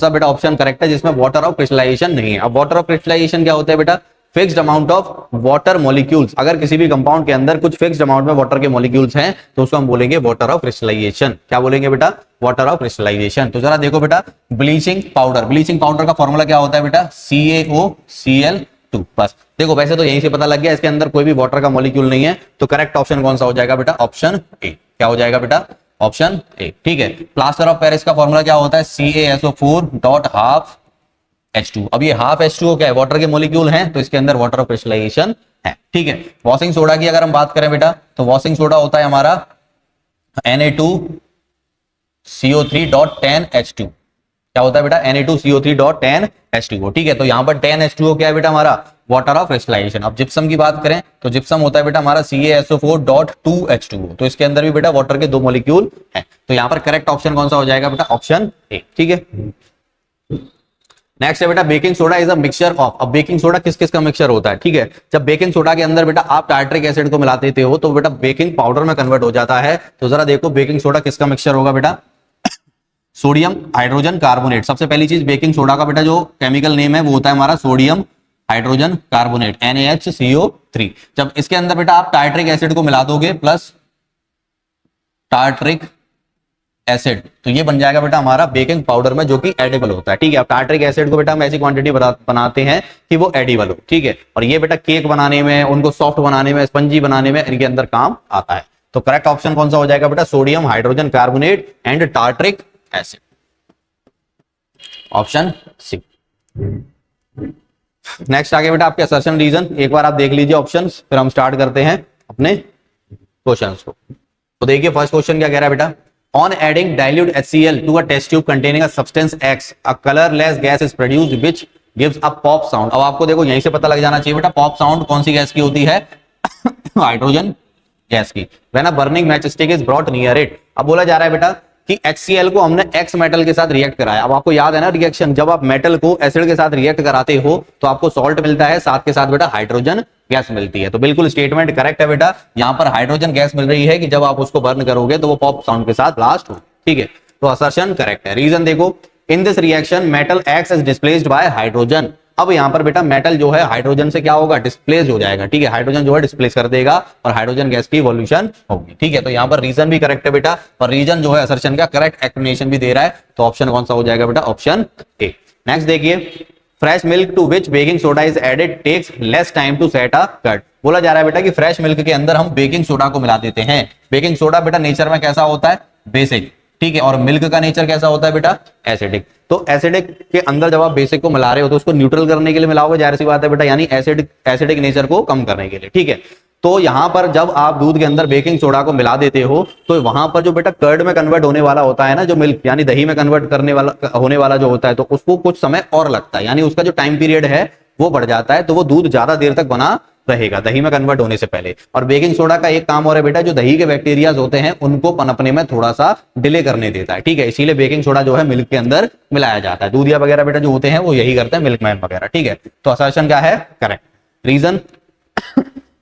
बेटा ऑप्शन करेक्ट है जिसमें वाटर ऑफ क्रिस्टलाइजेशन नहीं है। अब वाटर ऑफ क्रिस्टलाइजेशन क्या होता है बेटा, fixed amount of water molecules. अगर किसी भी कंपाउंड के अंदर कुछ फिक्स्ड अमाउंट में वाटर के मॉलिक्यूल्स हैं तो उसको हम बोलेंगे वाटर ऑफ क्रिस्टलाइजेशन। क्या बोलेंगे बेटा, वाटर ऑफ क्रिस्टलाइजेशन। तो जरा देखो बेटा, ब्लीचिंग पाउडर, ब्लीचिंग पाउडर का फॉर्मूला क्या होता है बेटा, CaOCl2। बस देखो, वैसे तो यहीं से पता लग गया, इसके अंदर कोई भी वाटर का मॉलिक्यूल नहीं है, तो करेक्ट ऑप्शन कौन सा हो जाएगा बेटा, ऑप्शन ए। क्या हो जाएगा बेटा, ऑप्शन ए, ठीक है। प्लास्टर ऑफ पेरिस का फॉर्मूला क्या होता है, CaSO4.12H2। अब ये हाफ H2O क्या है, वाटर के मॉलिक्यूल हैं, तो इसके अंदर वाटर ऑफ क्रिस्टलाइजेशन है, ठीक है। वॉशिंग सोडा की अगर हम बात करें बेटा, तो वॉशिंग सोडा होता है हमारा Na2CO3.10H2। क्या होता है बेटा, Na2CO3.10H2O, ठीक है। तो यहां पर 10H2O क्या है बेटा, हमारा वाटर ऑफ क्रिस्टलाइजेशन। अब जिप्सम की बात करें तो जिप्सम होता है बेटा हमारा CaSO4.2H2O। तो इसके अंदर भी बेटा वाटर के 2 मॉलिक्यूल हैं, तो यहां पर करेक्ट ऑप्शन कौन सा हो जाएगा बेटा, ऑप्शन ए, ठीक है। नेक्स्ट है बेटा, baking soda is a mixture of. अब बेकिंग सोडा किस किस का मिक्सचर होता है, ठीक है। जब बेकिंग सोडा के अंदर बेटा आप टार्ट्रिक एसिड को मिला देते हो तो बेटा बेकिंग पाउडर में कन्वर्ट हो जाता है। तो जरा देखो, बेकिंग सोडा किसका मिक्सचर होगा बेटा, सोडियम हाइड्रोजन कार्बोनेट। सबसे पहली चीज, बेकिंग सोडा का बेटा जो केमिकल नेम है वो होता है हमारा सोडियम हाइड्रोजन कार्बोनेट, NaHCO3। जब इसके अंदर बेटा आप टार्ट्रिक एसिड को मिला दोगे प्लस टार्ट्रिक एसिड, तो ये बन जाएगा बेटा हमारा बेकिंग पाउडर में, जो कि एडिबल होता है, ठीक है। अब टार्ट्रिक एसिड को बेटा हम ऐसी क्वांटिटी बनाते हैं कि वो एडिबल हो, ठीक है। और ये बेटा केक बनाने में, उनको सॉफ्ट बनाने में, स्पंजी बनाने में इनके अंदर काम आता है। तो करेक्ट ऑप्शन कौन सा हो जाएगा बेटा, sodium hydrogen carbonate and tartaric acid, option C. Next आगे बेटा आपके असर्शन रीजन, एक बार आप देख लीजिए ऑप्शंस, फिर हम स्टार्ट करते हैं अपने क्वेश्चंस को। तो देखिए फर्स्ट क्वेश्चन क्या कह रहा है बेटा, on adding dilute HCl to a test tube containing a substance X, a colorless gas is produced which gives a pop sound। अब आपको देखो यहीं से पता लग जाना चाहिए बेटा, पॉप साउंड कौन सी गैस की होती है, हाइड्रोजन गैस की। When a burning match stick is brought near it. अब बोला जा रहा है बेटा कि HCl को हमने X मेटल के साथ रिएक्ट कराया। अब आपको याद है ना रिएक्शन, जब आप मेटल को एसिड के साथ रिएक्ट कराते हो तो आपको सॉल्ट मिलता है, साथ के साथ बेटा हाइड्रोजन गैस मिलती है। तो बिल्कुल स्टेटमेंट करेक्ट है बेटा, यहां पर हाइड्रोजन गैस मिल रही है कि जब आप उसको बर्न करोगे तो वो पॉप साउंड के साथ ब्लास्ट हो, ठीक है। तो असर्शन करेक्ट है। रीजन देखो, in this reaction metal X is displaced by hydrogen. अब यहां पर बेटा मेटल जो है हाइड्रोजन से क्या होगा, डिस्प्लेस हो जाएगा, ठीक है। हाइड्रोजन जो है डिस्प्लेस कर देगा और हाइड्रोजन गैस की इवोल्यूशन होगी, ठीक है। तो यहां पर रीजन भी करेक्ट है बेटा, और रीजन जो है असर्शन का करेक्ट एक्सप्लेनेशन भी दे रहा है। तो ऑप्शन कौन सा हो जाएगा बेटा, ऑप्शन ए। नेक्स्ट देखिए, fresh milk to which baking soda is added takes less time to set a curd. बोला जा रहा है बेटा कि फ्रेश मिल्क के अंदर हम बेकिंग सोडा को मिला देते हैं। बेकिंग सोडा बेटा नेचर में कैसा होता है, बेसिक, ठीक है। और मिल्क का नेचर कैसा होता है बेटा, एसिडिक। तो एसिडिक के अंदर जब आप बेसिक को मिला रहे हो तो उसको न्यूट्रल करने के लिए मिलाओगे, जाहिर सी बात है बेटा, यानी एसिडिक नेचर को कम करने के लिए, ठीक है। तो यहां पर जब आप दूध के अंदर बेकिंग सोडा को मिला देते हो तो वहां पर जो बेटा कर्ड में कन्वर्ट होने वाला होता है ना, जो मिल्क यानी दही में कन्वर्ट करने वाला होने वाला जो होता है, तो उसको कुछ समय और लगता है, यानी उसका जो टाइम पीरियड है वो बढ़ जाता है, तो वो दूध ज्यादा देर तक बना रहेगा दही में कन्वर्ट होने से पहले। और बेकिंग सोडा का एक काम और है बेटा, जो दही के बैक्टीरियाज होते हैं उनको पनपने में थोड़ा सा डिले करने देता है, ठीक है। इसीलिए बेकिंग सोडा जो है मिल्क के अंदर मिलाया जाता है। दूधिया वगैरह बेटा जो होते हैं वो यही करते हैं, मिल्कमैन वगैरह, ठीक है। तो असर्शन क्या है, correct. Reason,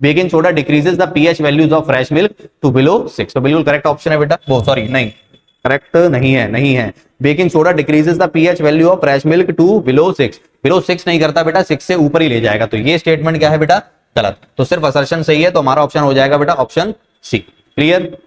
baking soda decreases the pH values of fresh milk to below 6। तो बिल्कुल करेक्ट ऑप्शन है बेटा, वो सॉरी नहीं, करेक्ट नहीं है। Baking soda decreases the pH value of fresh milk to below 6। Below 6 नहीं करता बेटा, 6 से ऊपर ही ले जाएगा। तो ये स्टेटमेंट क्या है बेटा, गलत। तो सिर्फ असर्शन सही है, तो हमारा ऑप्शन हो जाएगा बेटा ऑप्शन सी। क्लियर।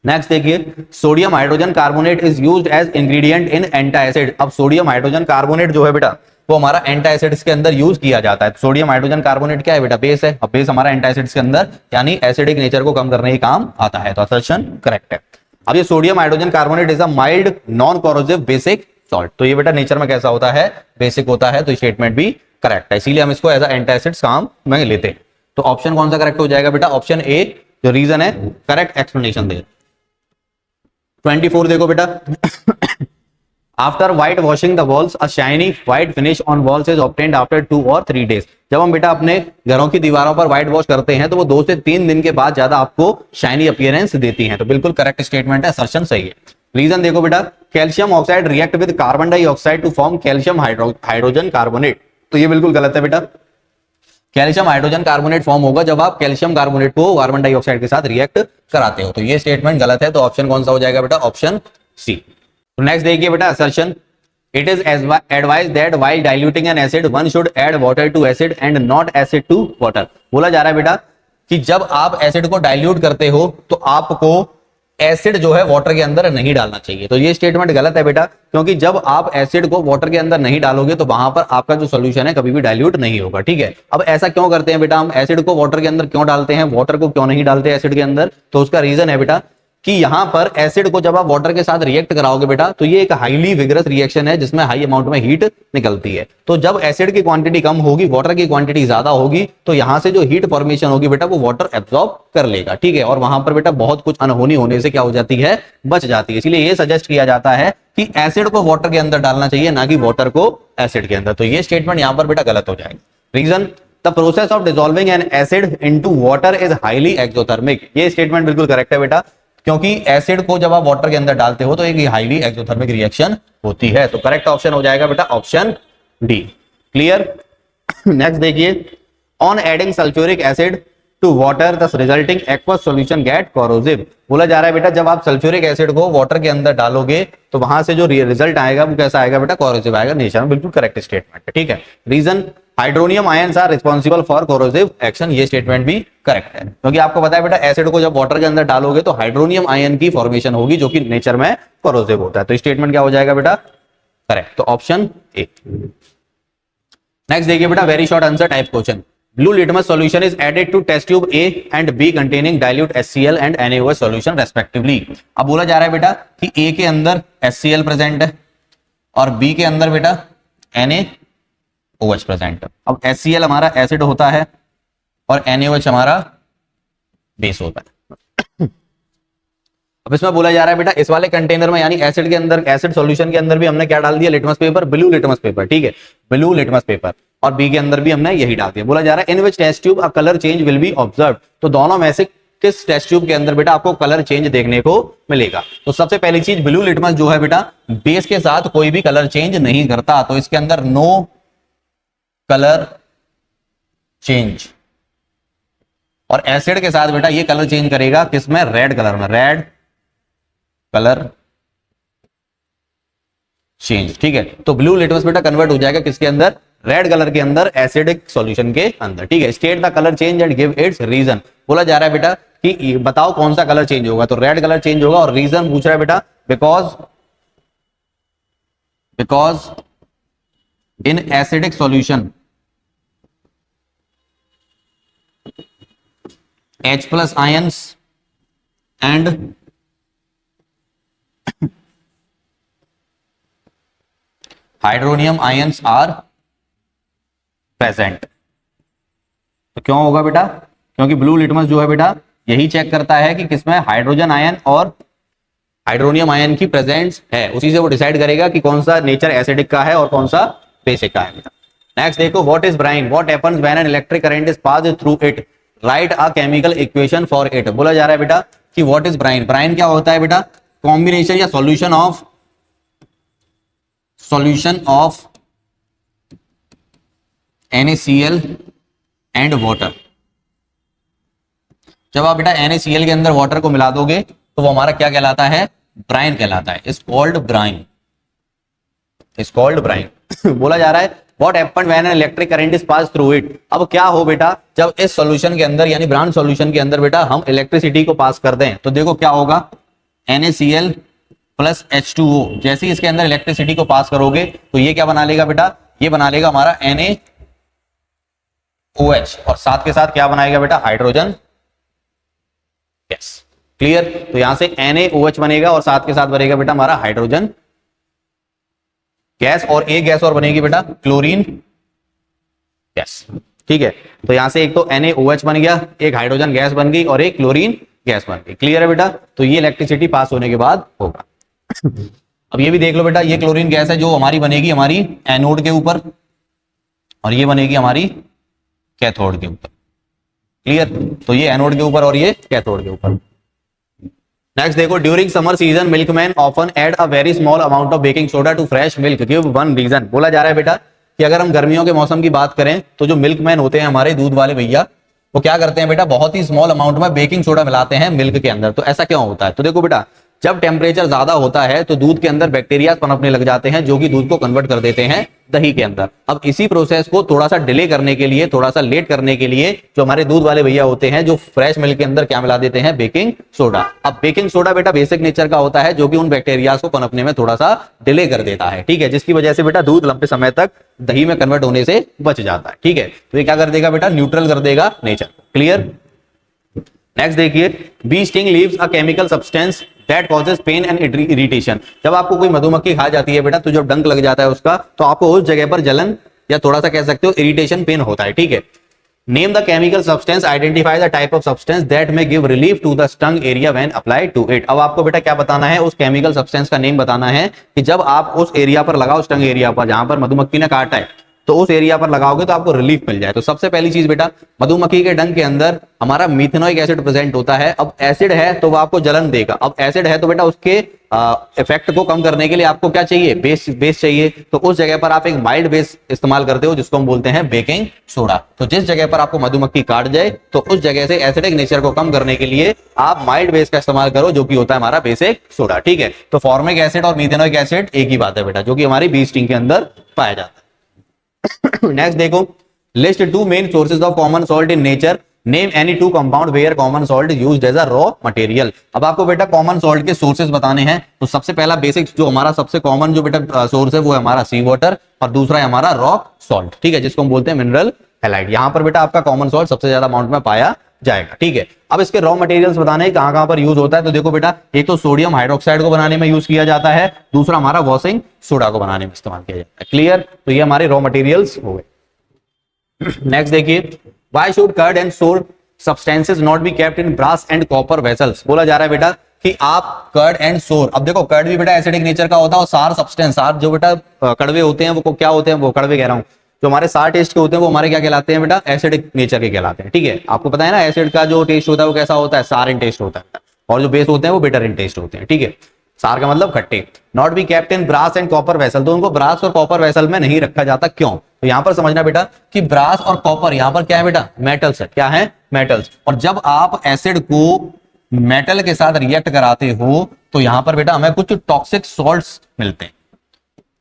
नेक्स्ट देखिए, sodium hydrogen carbonate is used as ingredient in antacid. अब सोडियम हाइड्रोजन कार्बोनेट जो है बेटा वो हमारा एंटासिड्स के अंदर यूज किया जाता है। सोडियम हाइड्रोजन कार्बोनेट क्या है बेटा, बेस है। अब बेस हमारा एंटासिड्स के अंदर यानी एसिडिक नेचर को कम करने के काम आता है। तो असर्शन करेक्ट है। अब ये sodium hydrogen carbonate is a mild non corrosive basic salt. तो ये बेटा नेचर में कैसा होता है, बेसिक होता है। तो स्टेटमेंट भी करेक्ट है, इसीलिए हम इसको एज एंटासिड्स काम में लेते हैं। तो ऑप्शन कौन सा करेक्ट हो जाएगा बेटा, ऑप्शन ए। जो रीजन है करेक्ट एक्सप्लेनेशन दे। 24 देखो बेटा, after white washing the walls a shiny white finish on walls is obtained after 2 और 3 डेज। जब हम बेटा अपने घरों की दीवारों पर व्हाइट वॉश करते हैं तो वो 2 से 3 दिन के बाद ज्यादा आपको शाइनी अपीयरेंस देती हैं। तो बिल्कुल करेक्ट स्टेटमेंट है, असर्शन सही है। रीजन देखो बेटा, calcium oxide react with carbon dioxide to form calcium hydrogen carbonate. तो ये बिल्कुल गलत है बेटा। कैल्शियम हाइड्रोजन कार्बोनेट फॉर्म होगा जब आप कैल्शियम कार्बोनेट को कार्बन डाइऑक्साइड के साथ रिएक्ट कराते हो। तो ये स्टेटमेंट गलत है। तो ऑप्शन कौन सा हो जाएगा बेटा? Option C. तो नेक्स्ट देखिए बेटा, assertion it is advise that while diluting an acid one should add water to acid and not acid to water. बोला जा रहा है बेटा कि जब आप एसिड को डाइल्यूट करते हो तो आपको एसिड जो है वाटर के अंदर नहीं डालना चाहिए। तो ये स्टेटमेंट गलत है बेटा, क्योंकि जब आप एसिड को वाटर के अंदर नहीं डालोगे तो वहां पर आपका जो सोल्यूशन है कभी भी डाइल्यूट नहीं होगा। ठीक है, अब ऐसा क्यों करते हैं बेटा, हम एसिड को वाटर के अंदर क्यों डालते हैं, वाटर को क्यों नहीं डालते एसिड के अंदर? तो उसका रीजन है बेटा कि यहां पर एसिड को जब आप वाटर के साथ रिएक्ट कराओगे बेटा तो ये एक हाईली विगरस रिएक्शन है जिसमें हाई अमाउंट में हीट निकलती है। तो जब एसिड की क्वांटिटी कम होगी, वाटर की क्वांटिटी ज्यादा होगी, तो यहां से जो हीट फॉर्मेशन होगी बेटा वो वाटर एब्जॉर्ब कर लेगा। ठीक है, और वहां पर बेटा बहुत कुछ अनहोनी होने से क्या हो जाती है? बच जाती है। इसलिए ये सजेस्ट किया जाता है कि एसिड को वाटर के अंदर डालना चाहिए, ना कि वाटर को एसिड के अंदर। तो ये स्टेटमेंट यहां पर बेटा गलत हो जाएगा। Reason the process of dissolving an acid into water is highly exothermic. ये स्टेटमेंट बिल्कुल करेक्ट है बेटा, क्योंकि एसिड को जब आप वाटर के अंदर डालते हो तो एक हाईली एक्सोथर्मिक रिएक्शन होती है। तो करेक्ट ऑप्शन हो जाएगा बेटा ऑप्शन डी। क्लियर? नेक्स्ट देखिए, on adding sulphuric acid to water the resulting aqueous solution get corrosive. बोला जा रहा है बेटा जब आप सल्फ्यूरिक एसिड को वाटर के अंदर डालोगे तो वहां से जो रिजल्ट आएगा वो कैसा आएगा बेटा? कोरोसिव आएगा। नेचर में बिल्कुल करेक्ट स्टेटमेंट है। ठीक है, reason hydronium ions are responsible for corrosive action. ये स्टेटमेंट भी करेक्ट है, क्योंकि आपको पता है बेटा एसिड को जब वाटर के अंदर डालोगे तो हाइड्रोनियम आयन की फॉर्मेशन होगी जो कि नेचर में कोरोसिव होता है। तो स्टेटमेंट क्या हो जाएगा बेटा? करेक्ट। तो ऑप्शन ए। नेक्स्ट देखिए बेटा, very short answer type question. Blue litmus solution is added to test tube A and B containing dilute HCl and NaOH solution respectively. अब बोला जा रहा है बेटा कि ए के अंदर HCl प्रेजेंट है और बी के अंदर बेटा NaOH प्रेजेंट है। अब HCl हमारा एसिड होता है और NaOH हमारा बेस होता है। अब इसमें बोला जा रहा है बेटा इस वाले कंटेनर में यानी एसिड के अंदर, एसिड सॉल्यूशन के अंदर भी हमने क्या डाल दिया? Litmus paper, blue litmus paper. ठीक है, ब्लू लिटमस पेपर। और बी के अंदर भी हमने यही डाल दिया। बोला जा रहा है in which test tube a colour change will be observe. तो दोनों में से किस टेस्ट ट्यूब के अंदर बेटा आपको कलर चेंज देखने को मिलेगा? तो सबसे पहली चीज, ब्लू लिटमस जो है बेटा बेस के साथ कोई भी कलर चेंज नहीं करता, तो इसके अंदर नो कलर चेंज। और एसिड के साथ बेटा ये कलर चेंज करेगा किसमें? रेड कलर में, रेड कलर चेंज। ठीक है, तो ब्लू लिटमस बेटा कन्वर्ट हो जाएगा किसके अंदर? रेड कलर के अंदर, एसिडिक सॉल्यूशन के अंदर। ठीक है, state the colour change and give its reason. बोला जा रहा है बेटा कि बताओ कौन सा कलर चेंज होगा, तो रेड कलर चेंज होगा। और रीजन पूछ रहा है बेटा because in acidic solution H+ ions and hydronium ions are present. तो क्यों होगा बेटा? क्योंकि ब्लू लिटमस जो है बेटा यही चेक करता है कि किसमें हाइड्रोजन आयन और हाइड्रोनियम आयन की प्रेजेंस है, उसी से वो डिसाइड करेगा कि कौन सा नेचर एसिडिक का है और कौन सा बेसिक का है बेटा। नेक्स्ट देखो, what is brine, what happens when an electric current is passed through it, write a chemical equation for it. बोला जा रहा है बेटा कि व्हाट इज ब्राइन। ब्राइन क्या होता है बेटा? कॉम्बिनेशन या solution of NaCl and water. जब आप बेटा NaCl के अंदर वाटर को मिला दोगे तो वो हमारा क्या कहलाता है? ब्राइन कहलाता है। Is called brine, is called brine. बोला जा रहा है what happened when an electric current is pass through it. अब क्या हो बेटा जब इस सॉल्यूशन के अंदर यानी ब्राउन सॉल्यूशन के अंदर बेटा हम इलेक्ट्रिसिटी को पास कर दें, तो देखो क्या होगा? NaCl plus H2O। जैसे ही इसके अंदर इलेक्ट्रिसिटी को पास करोगे तो ये क्या बना लेगा बेटा? ये बना लेगा हमारा NaOH और साथ के साथ क्या बनाएगा बेटा? Hydrogen gas. क्लियर? तो यहां से NaOH बनेगा और साथ के साथ बनेगा बेटा हमारा हाइड्रोजन गैस, और एक गैस और बनेगी बेटा क्लोरीन गैस। ठीक है, तो यहां से एक तो NaOH बन गया, एक हाइड्रोजन गैस बन गई और एक क्लोरीन गैस बन गई। क्लियर है बेटा? तो ये इलेक्ट्रिसिटी पास होने के बाद होगा। अब ये भी देख लो बेटा, ये क्लोरीन गैस है जो हमारी बनेगी हमारी एनोड के ऊपर और ये बनेगी हमारी कैथोड के ऊपर। क्लियर? तो ये एनोड के ऊपर और ये कैथोड के ऊपर। नेक्स्ट देखो, during summer season milkman often add a very small amount of baking soda to fresh milk, give one reason. बोला जा रहा है बेटा कि अगर हम गर्मियों के मौसम की बात करें तो जो मिल्कमैन होते हैं हमारे दूध वाले भैया, वो क्या करते हैं बेटा, बहुत ही स्मॉल अमाउंट में बेकिंग सोडा मिलाते हैं मिल्क के अंदर। तो ऐसा क्यों होता है? तो देखो बेटा, जब टेम्परेचर ज्यादा होता है तो दूध के अंदर बैक्टीरिया पनपने लग जाते हैं जो कि दूध को कन्वर्ट कर देते हैं दही के अंदर। अब इसी प्रोसेस को थोड़ा सा डिले करने के लिए, थोड़ा सा लेट करने के लिए जो हमारे दूध वाले भैया होते हैं, जो फ्रेश मिल्क के अंदर क्या मिला देते हैं, बेकिंग सोडा। अब बेकिंग सोडा बेटा बेसिक नेचर का होता है जो कि उन बैक्टीरिया को पनपने में थोड़ा सा डिले कर देता है। ठीक है, जिसकी वजह से बेटा दूध लंबे समय तक दही में कन्वर्ट होने से बच जाता है। ठीक है, तो ये क्या कर देगा बेटा, न्यूट्रल कर देगा नेचर। क्लियर? नेक्स्ट देखिए, bee sting leaves a chemical substance that causes pain and irritation. जब आपको कोई मधुमक्खी खा जाती है बेटा, तो जब डंक लग जाता है उसका, तो आपको उस जगह पर जलन या थोड़ा सा कह सकते हो इरिटेशन, पेन होता है। ठीक है, name the chemical substance, identify the type of substance that may give relief to the stung area when applied to it. अब आपको बेटा क्या बताना है, उस केमिकल सब्सटेंस का नेम बताना है कि जब आप उस एरिया पर लगाओ, स्टंग एरिया पर जहां पर मधुमक्खी ने काटा है, तो उस एरिया पर लगाओगे तो आपको रिलीफ मिल जाए। तो सबसे पहली चीज बेटा, मधुमक्खी के डंक के अंदर हमारा मिथेनोइक एसिड प्रेजेंट होता है। अब एसिड है तो वो आपको जलन देगा। अब एसिड है तो बेटा उसके इफेक्ट को कम करने के लिए आपको क्या चाहिए, बेस चाहिए। तो उस जगह पर आप एक माइल्ड बेस इस्तेमाल करते हो जिसको हम बोलते हैं बेकिंग सोडा। तो जिस जगह पर आपको मधुमक्खी काट जाए तो उस जगह से एसिडिक नेचर को कम करने के लिए आप माइल्ड बेस का इस्तेमाल करो, जो कि होता है हमारा बेसिक सोडा। ठीक है, तो फॉर्मिक एसिड और मिथेनोइक एसिड एक ही बात है बेटा, जो कि हमारी बी स्टिंग के अंदर पाया जाता है। नेक्स्ट देखो, list two main sources of common salt in nature, name any two compound where common salt used as a raw material. अब आपको बेटा कॉमन सॉल्ट के सोर्सेज बताने हैं। तो सबसे पहला बेसिक जो हमारा सबसे कॉमन जो बेटा सोर्स है वो है हमारा सी वाटर, और दूसरा है हमारा रॉक सॉल्ट। ठीक है, जिसको हम बोलते हैं मिनरल हैलाइड। यहां पर बेटा आपका कॉमन सॉल्ट सबसे ज्यादा अमाउंट में पाया जाएगा। ठीक है, अब इसके रॉ मटेरियल्स बताने हैं कहां पर यूज होता है। तो देखो बेटा, एक तो सोडियम हाइड्रोक्साइड को बनाने में यूज किया जाता है, दूसरा हमारा वॉशिंग सोडा को बनाने में इस्तेमाल किया जाता है। क्लियर? तो ये हमारे रॉ मटेरियल्स हो गए। नेक्स्ट देखिए, why should curd and sour substances not be kept in brass and copper vessels. बोला जा रहा है बेटा कि आप कर्ड एंड सोर, अब देखो कर्ड भी बेटा एसिडिक नेचर का होता है, और सार सब्सटेंस, सार जो बेटा कड़वे होते हैं वो क्या होते हैं, वो कड़वे कह रहा हूं, जो हमारे सार टेस्ट के होते हैं वो हमारे क्या कहलाते हैं बेटा, एसिडिक नेचर के कहलाते हैं। ठीक है, आपको पता है ना एसिड का जो टेस्ट होता है वो कैसा होता है, सार इन टेस्ट होता है, और जो बेस होते हैं वो बिटर इन टेस्ट होते हैं। ठीक है, सार का मतलब खट्टे। Not be kept in brass and copper vessel, तो उनको ब्रास और कॉपर वेसल में नहीं रखा जाता। क्यों? तो यहां पर समझना बेटा कि ब्रास और कॉपर यहां पर क्या है बेटा, मेटल्स है। क्या है? मेटल्स। और जब आप एसिड को मेटल के साथ रिएक्ट कराते हो तो यहां पर बेटा हमें कुछ टॉक्सिक सॉल्ट्स मिलते हैं।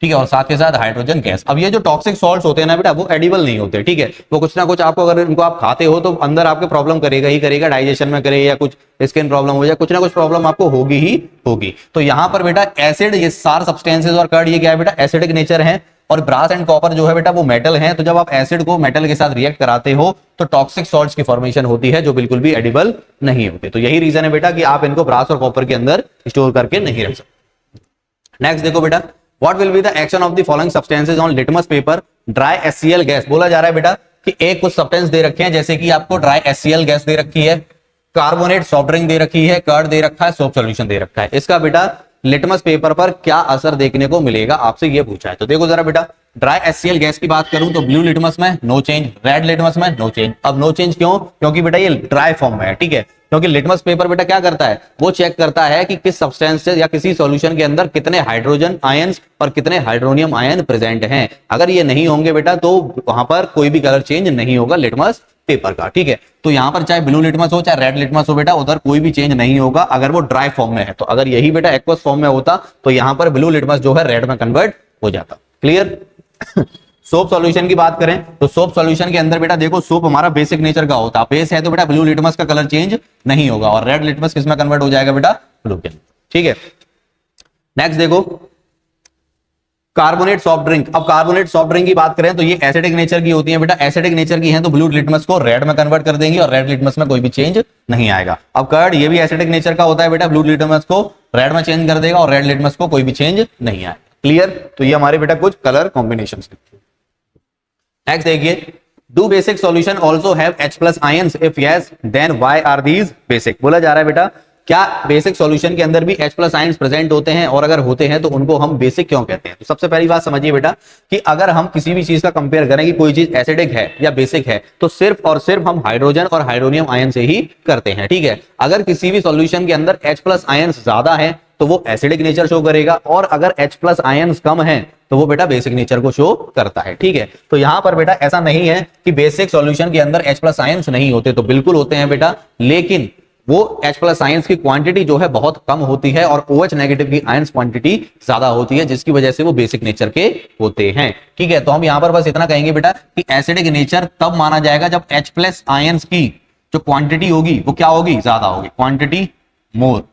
ठीक है, और साथ के साथ हाइड्रोजन गैस। अब ये जो टॉक्सिक सॉल्ट्स होते हैं ना बेटा, वो एडिबल नहीं होते। ठीक है, वो कुछ ना कुछ आपको, अगर इनको आप खाते हो तो अंदर आपके प्रॉब्लम करेगा ही करेगा, डाइजेशन में करेगा, या कुछ स्किन प्रॉब्लम हो जाए, कुछ ना कुछ प्रॉब्लम आपको होगी ही होगी। तो यहां पर बेटा एसिड, ये सार सब्सटेंसेस और कर्ड, ये क्या है बेटा, एसिडिक नेचर है, और ब्रास एंड कॉपर जो है बेटा वो मेटल है। तो जब आप एसिड को मेटल के साथ रिएक्ट कराते हो तो टॉक्सिक सॉल्ट्स की फॉर्मेशन होती है जो बिल्कुल भी एडिबल नहीं होते। तो यही रीजन है बेटा कि आप इनको ब्रास और कॉपर के अंदर स्टोर करके नहीं रख सकते। नेक्स्ट देखो बेटा, What will be the action of the following substances on litmus paper? Dry HCl gas. बोला जा रहा है बेटा कि एक कुछ सब्सटेंस दे रखे हैं, जैसे कि आपको ड्राई HCl गैस दे रखी है, कार्बोनेट सॉफ्ट ड्रिंक दे रखी है, कर्ड दे रखा है, सोप सॉल्यूशन दे रखा है। इसका बेटा लिटमस पेपर पर क्या असर देखने को मिलेगा, आपसे ये पूछा है। तो देखो जरा बेटा, ड्राई HCl गैस की बात करूं तो ब्लू लिटमस में नो चेंज, रेड लिटमस में नो चेंज। अब नो चेंज क्यों? क्योंकि बेटा ये ड्राई फॉर्म में है। ठीक है, क्योंकि लिटमस पेपर बेटा क्या करता है, वो चेक करता है कि किस सब्सटेंस या किसी सॉल्यूशन के अंदर कितने हाइड्रोजन आयंस और कितने हाइड्रोनियम आयन प्रेजेंट हैं। अगर ये नहीं होंगे बेटा तो वहां पर कोई भी कलर चेंज नहीं होगा लिटमस पेपर का। ठीक है, तो यहां पर चाहे ब्लू लिटमस हो चाहे रेड लिटमस हो बेटा, उधर कोई भी चेंज नहीं होगा अगर वो ड्राई फॉर्म में है। तो अगर यही बेटा एक्वस फॉर्म में होता तो यहां पर ब्लू लिटमस जो है रेड में कन्वर्ट हो जाता। क्लियर? सोप सॉल्यूशन की बात करें तो सोप सॉल्यूशन के अंदर बेटा देखो, सोप हमारा बेसिक नेचर का होता है, बेस है तो बेटा ब्लू लिटमस का कलर चेंज नहीं होगा, और रेड लिटमस किस में कन्वर्ट हो जाएगा बेटा, ब्लू के। ठीक है, नेक्स्ट देखो, कार्बोनेट सॉफ्ट ड्रिंक। अब कार्बोनेट सॉफ्ट ड्रिंक की बात करें तो ये एसिडिक नेचर की होती है बेटा, एसिडिक नेचर की है तो ब्लू लिटमस को रेड में कन्वर्ट कर देंगे और रेड लिटमस में कोई भी चेंज नहीं आएगा। अब कर्ड ये भी एसिडिक नेचर का होता है बेटा, ब्लू लिटमस को रेड में चेंज कर देगा और रेड लिटमस को कोई भी चेंज नहीं आएगा। क्लियर? तो ये हमारे बेटा कुछ कलर कॉम्बिनेशंस। नेक्स्ट देखिए, do basic solution also have H+ ions, if yes then why are these basic. बोला जा रहा है बेटा क्या बेसिक सॉल्यूशन के अंदर भी H+ आयंस प्रेजेंट होते हैं, और अगर होते हैं तो उनको हम बेसिक क्यों कहते हैं? तो सबसे पहली बात समझिए बेटा कि अगर हम किसी भी चीज का कंपेयर करें कि कोई चीज एसिडिक है या बेसिक है, तो सिर्फ और सिर्फ हम हाइड्रोजन और हाइड्रोनियम आयन से ही करते हैं, ठीक है। अगर किसी भी सॉल्यूशन के अंदर H+ आयंस ज्यादा है तो वो एसिडिक नेचर शो करेगा, और अगर H+ आयंस कम है तो वो बेटा बेसिक नेचर को शो करता है, ठीक है। तो यहां पर बेटा ऐसा नहीं है कि बेसिक सॉल्यूशन के अंदर H+ आयंस नहीं होते, तो बिल्कुल होते हैं बेटा, लेकिन वो H+ आयंस की क्वांटिटी जो है बहुत कम होती है और OH नेगेटिव की आयंस क्वांटिटी ज्यादा होती है, जिसकी वजह से वो बेसिक नेचर के होते हैं, ठीक है। तो हम यहां पर बस इतना कहेंगे बेटा कि एसिडिक नेचर तब माना जाएगा जब H+ आयंस की जो क्वांटिटी होगी वो क्या होगी, ज्यादा होगी, क्वांटिटी मोर,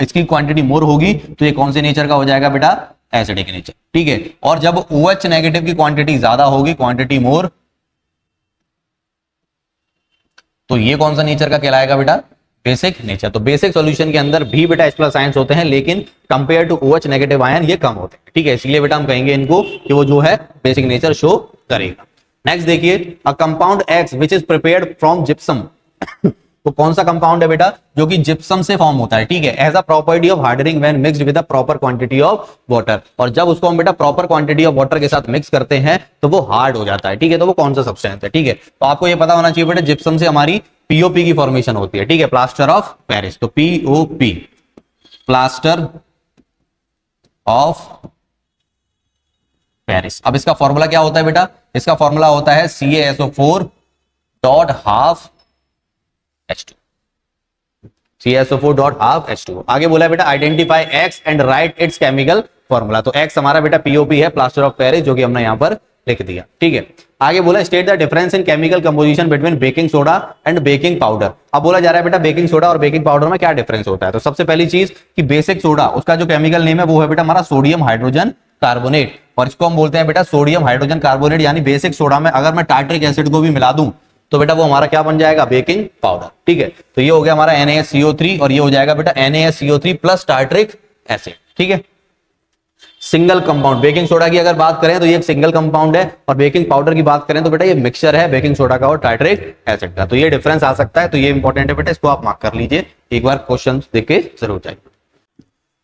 इसकी क्वांटिटी मोर होगी तो ये कौन से नेचर का हो जाएगा बेटा, एसिडिक नेचर, ठीक है। और जब OH नेगेटिव की क्वांटिटी ज्यादा होगी, क्वांटिटी मोर, तो ये कौन सा नेचर का कहलाएगा बेटा, बेसिक नेचर। तो बेसिक सॉल्यूशन के अंदर भी बेटा H+ आयंस होते हैं, लेकिन compare to OH negative ion ये कम होते हैं, ठीक है। इसलिए बेटा हम कहेंगे इनको कि वो जो है बेसिक नेचर शो करेगा। नेक्स्ट देखिए, अ compound X which is prepared from gypsum तो कौन सा कंपाउंड है बेटा, जो कि जिप्सम से फॉर्म होता है, ठीक है। As a property of hardening when mixed with a proper quantity of water, और जब उसको हम बेटा प्रॉपर क्वांटिटी ऑफ वाटर के साथ मिक्स करते हैं तो वो हार्ड हो जाता है, ठीक है। तो वो कौन सा सब्सटेंस है, ठीक है। तो आपको ये पता होना चाहिए बेटा, जिप्सम से हमारी POP की फॉर्मेशन होती है, ठीक है, प्लास्टर ऑफ पेरिस। तो POP, प्लास्टर ऑफ पेरिस। अब इसका फॉर्मूला क्या होता है बेटा, इसका फॉर्मूला होता है CaSO4 dot half H2, CaSO4 dot half H2। आगे बोला है बेटा identify X and right it's chemical formula. तो X हमारा बेटा POP है, प्लास्टर ऑफ पेरिस, जो कि हमने यहां पर लिख दिया, ठीक है। आगे बोला state the difference in chemical composition between baking soda and baking powder. अब बोला जा रहा है बेटा बेकिंग सोडा और बेकिंग पाउडर में क्या डिफरेंस होता है। तो सबसे पहली चीज कि बेसिक सोडा, उसका जो केमिकल नेम है वो है बेटा हमारा सोडियम हाइड्रोजन कार्बोनेट, और इसको हम बोलते हैं बेटा सोडियम हाइड्रोजन कार्बोनेट। यानी बेसिक सोडा में अगर मैं टार्ट्रिक एसिड को भी मिला दूं तो बेटा वो हमारा क्या बन जाएगा, बेकिंग पाउडर, ठीक है। तो ये हो गया हमारा NaSCO3, और ये हो जाएगा बेटा NaSCO3 प्लस टार्ट्रिक एसिड, ठीक है। सिंगल कंपाउंड, बेकिंग सोडा की अगर बात करें तो ये एक सिंगल कंपाउंड है, और बेकिंग पाउडर की बात करें तो बेटा ये मिक्सचर है बेकिंग सोडा का और टार्ट्रिक एसिड का। तो ये डिफरेंस आ सकता है, तो ये इंपॉर्टेंट है बेटा, इसको आप मार्क कर लीजिए, एक बार क्वेश्चन देख के जरूर जाइए।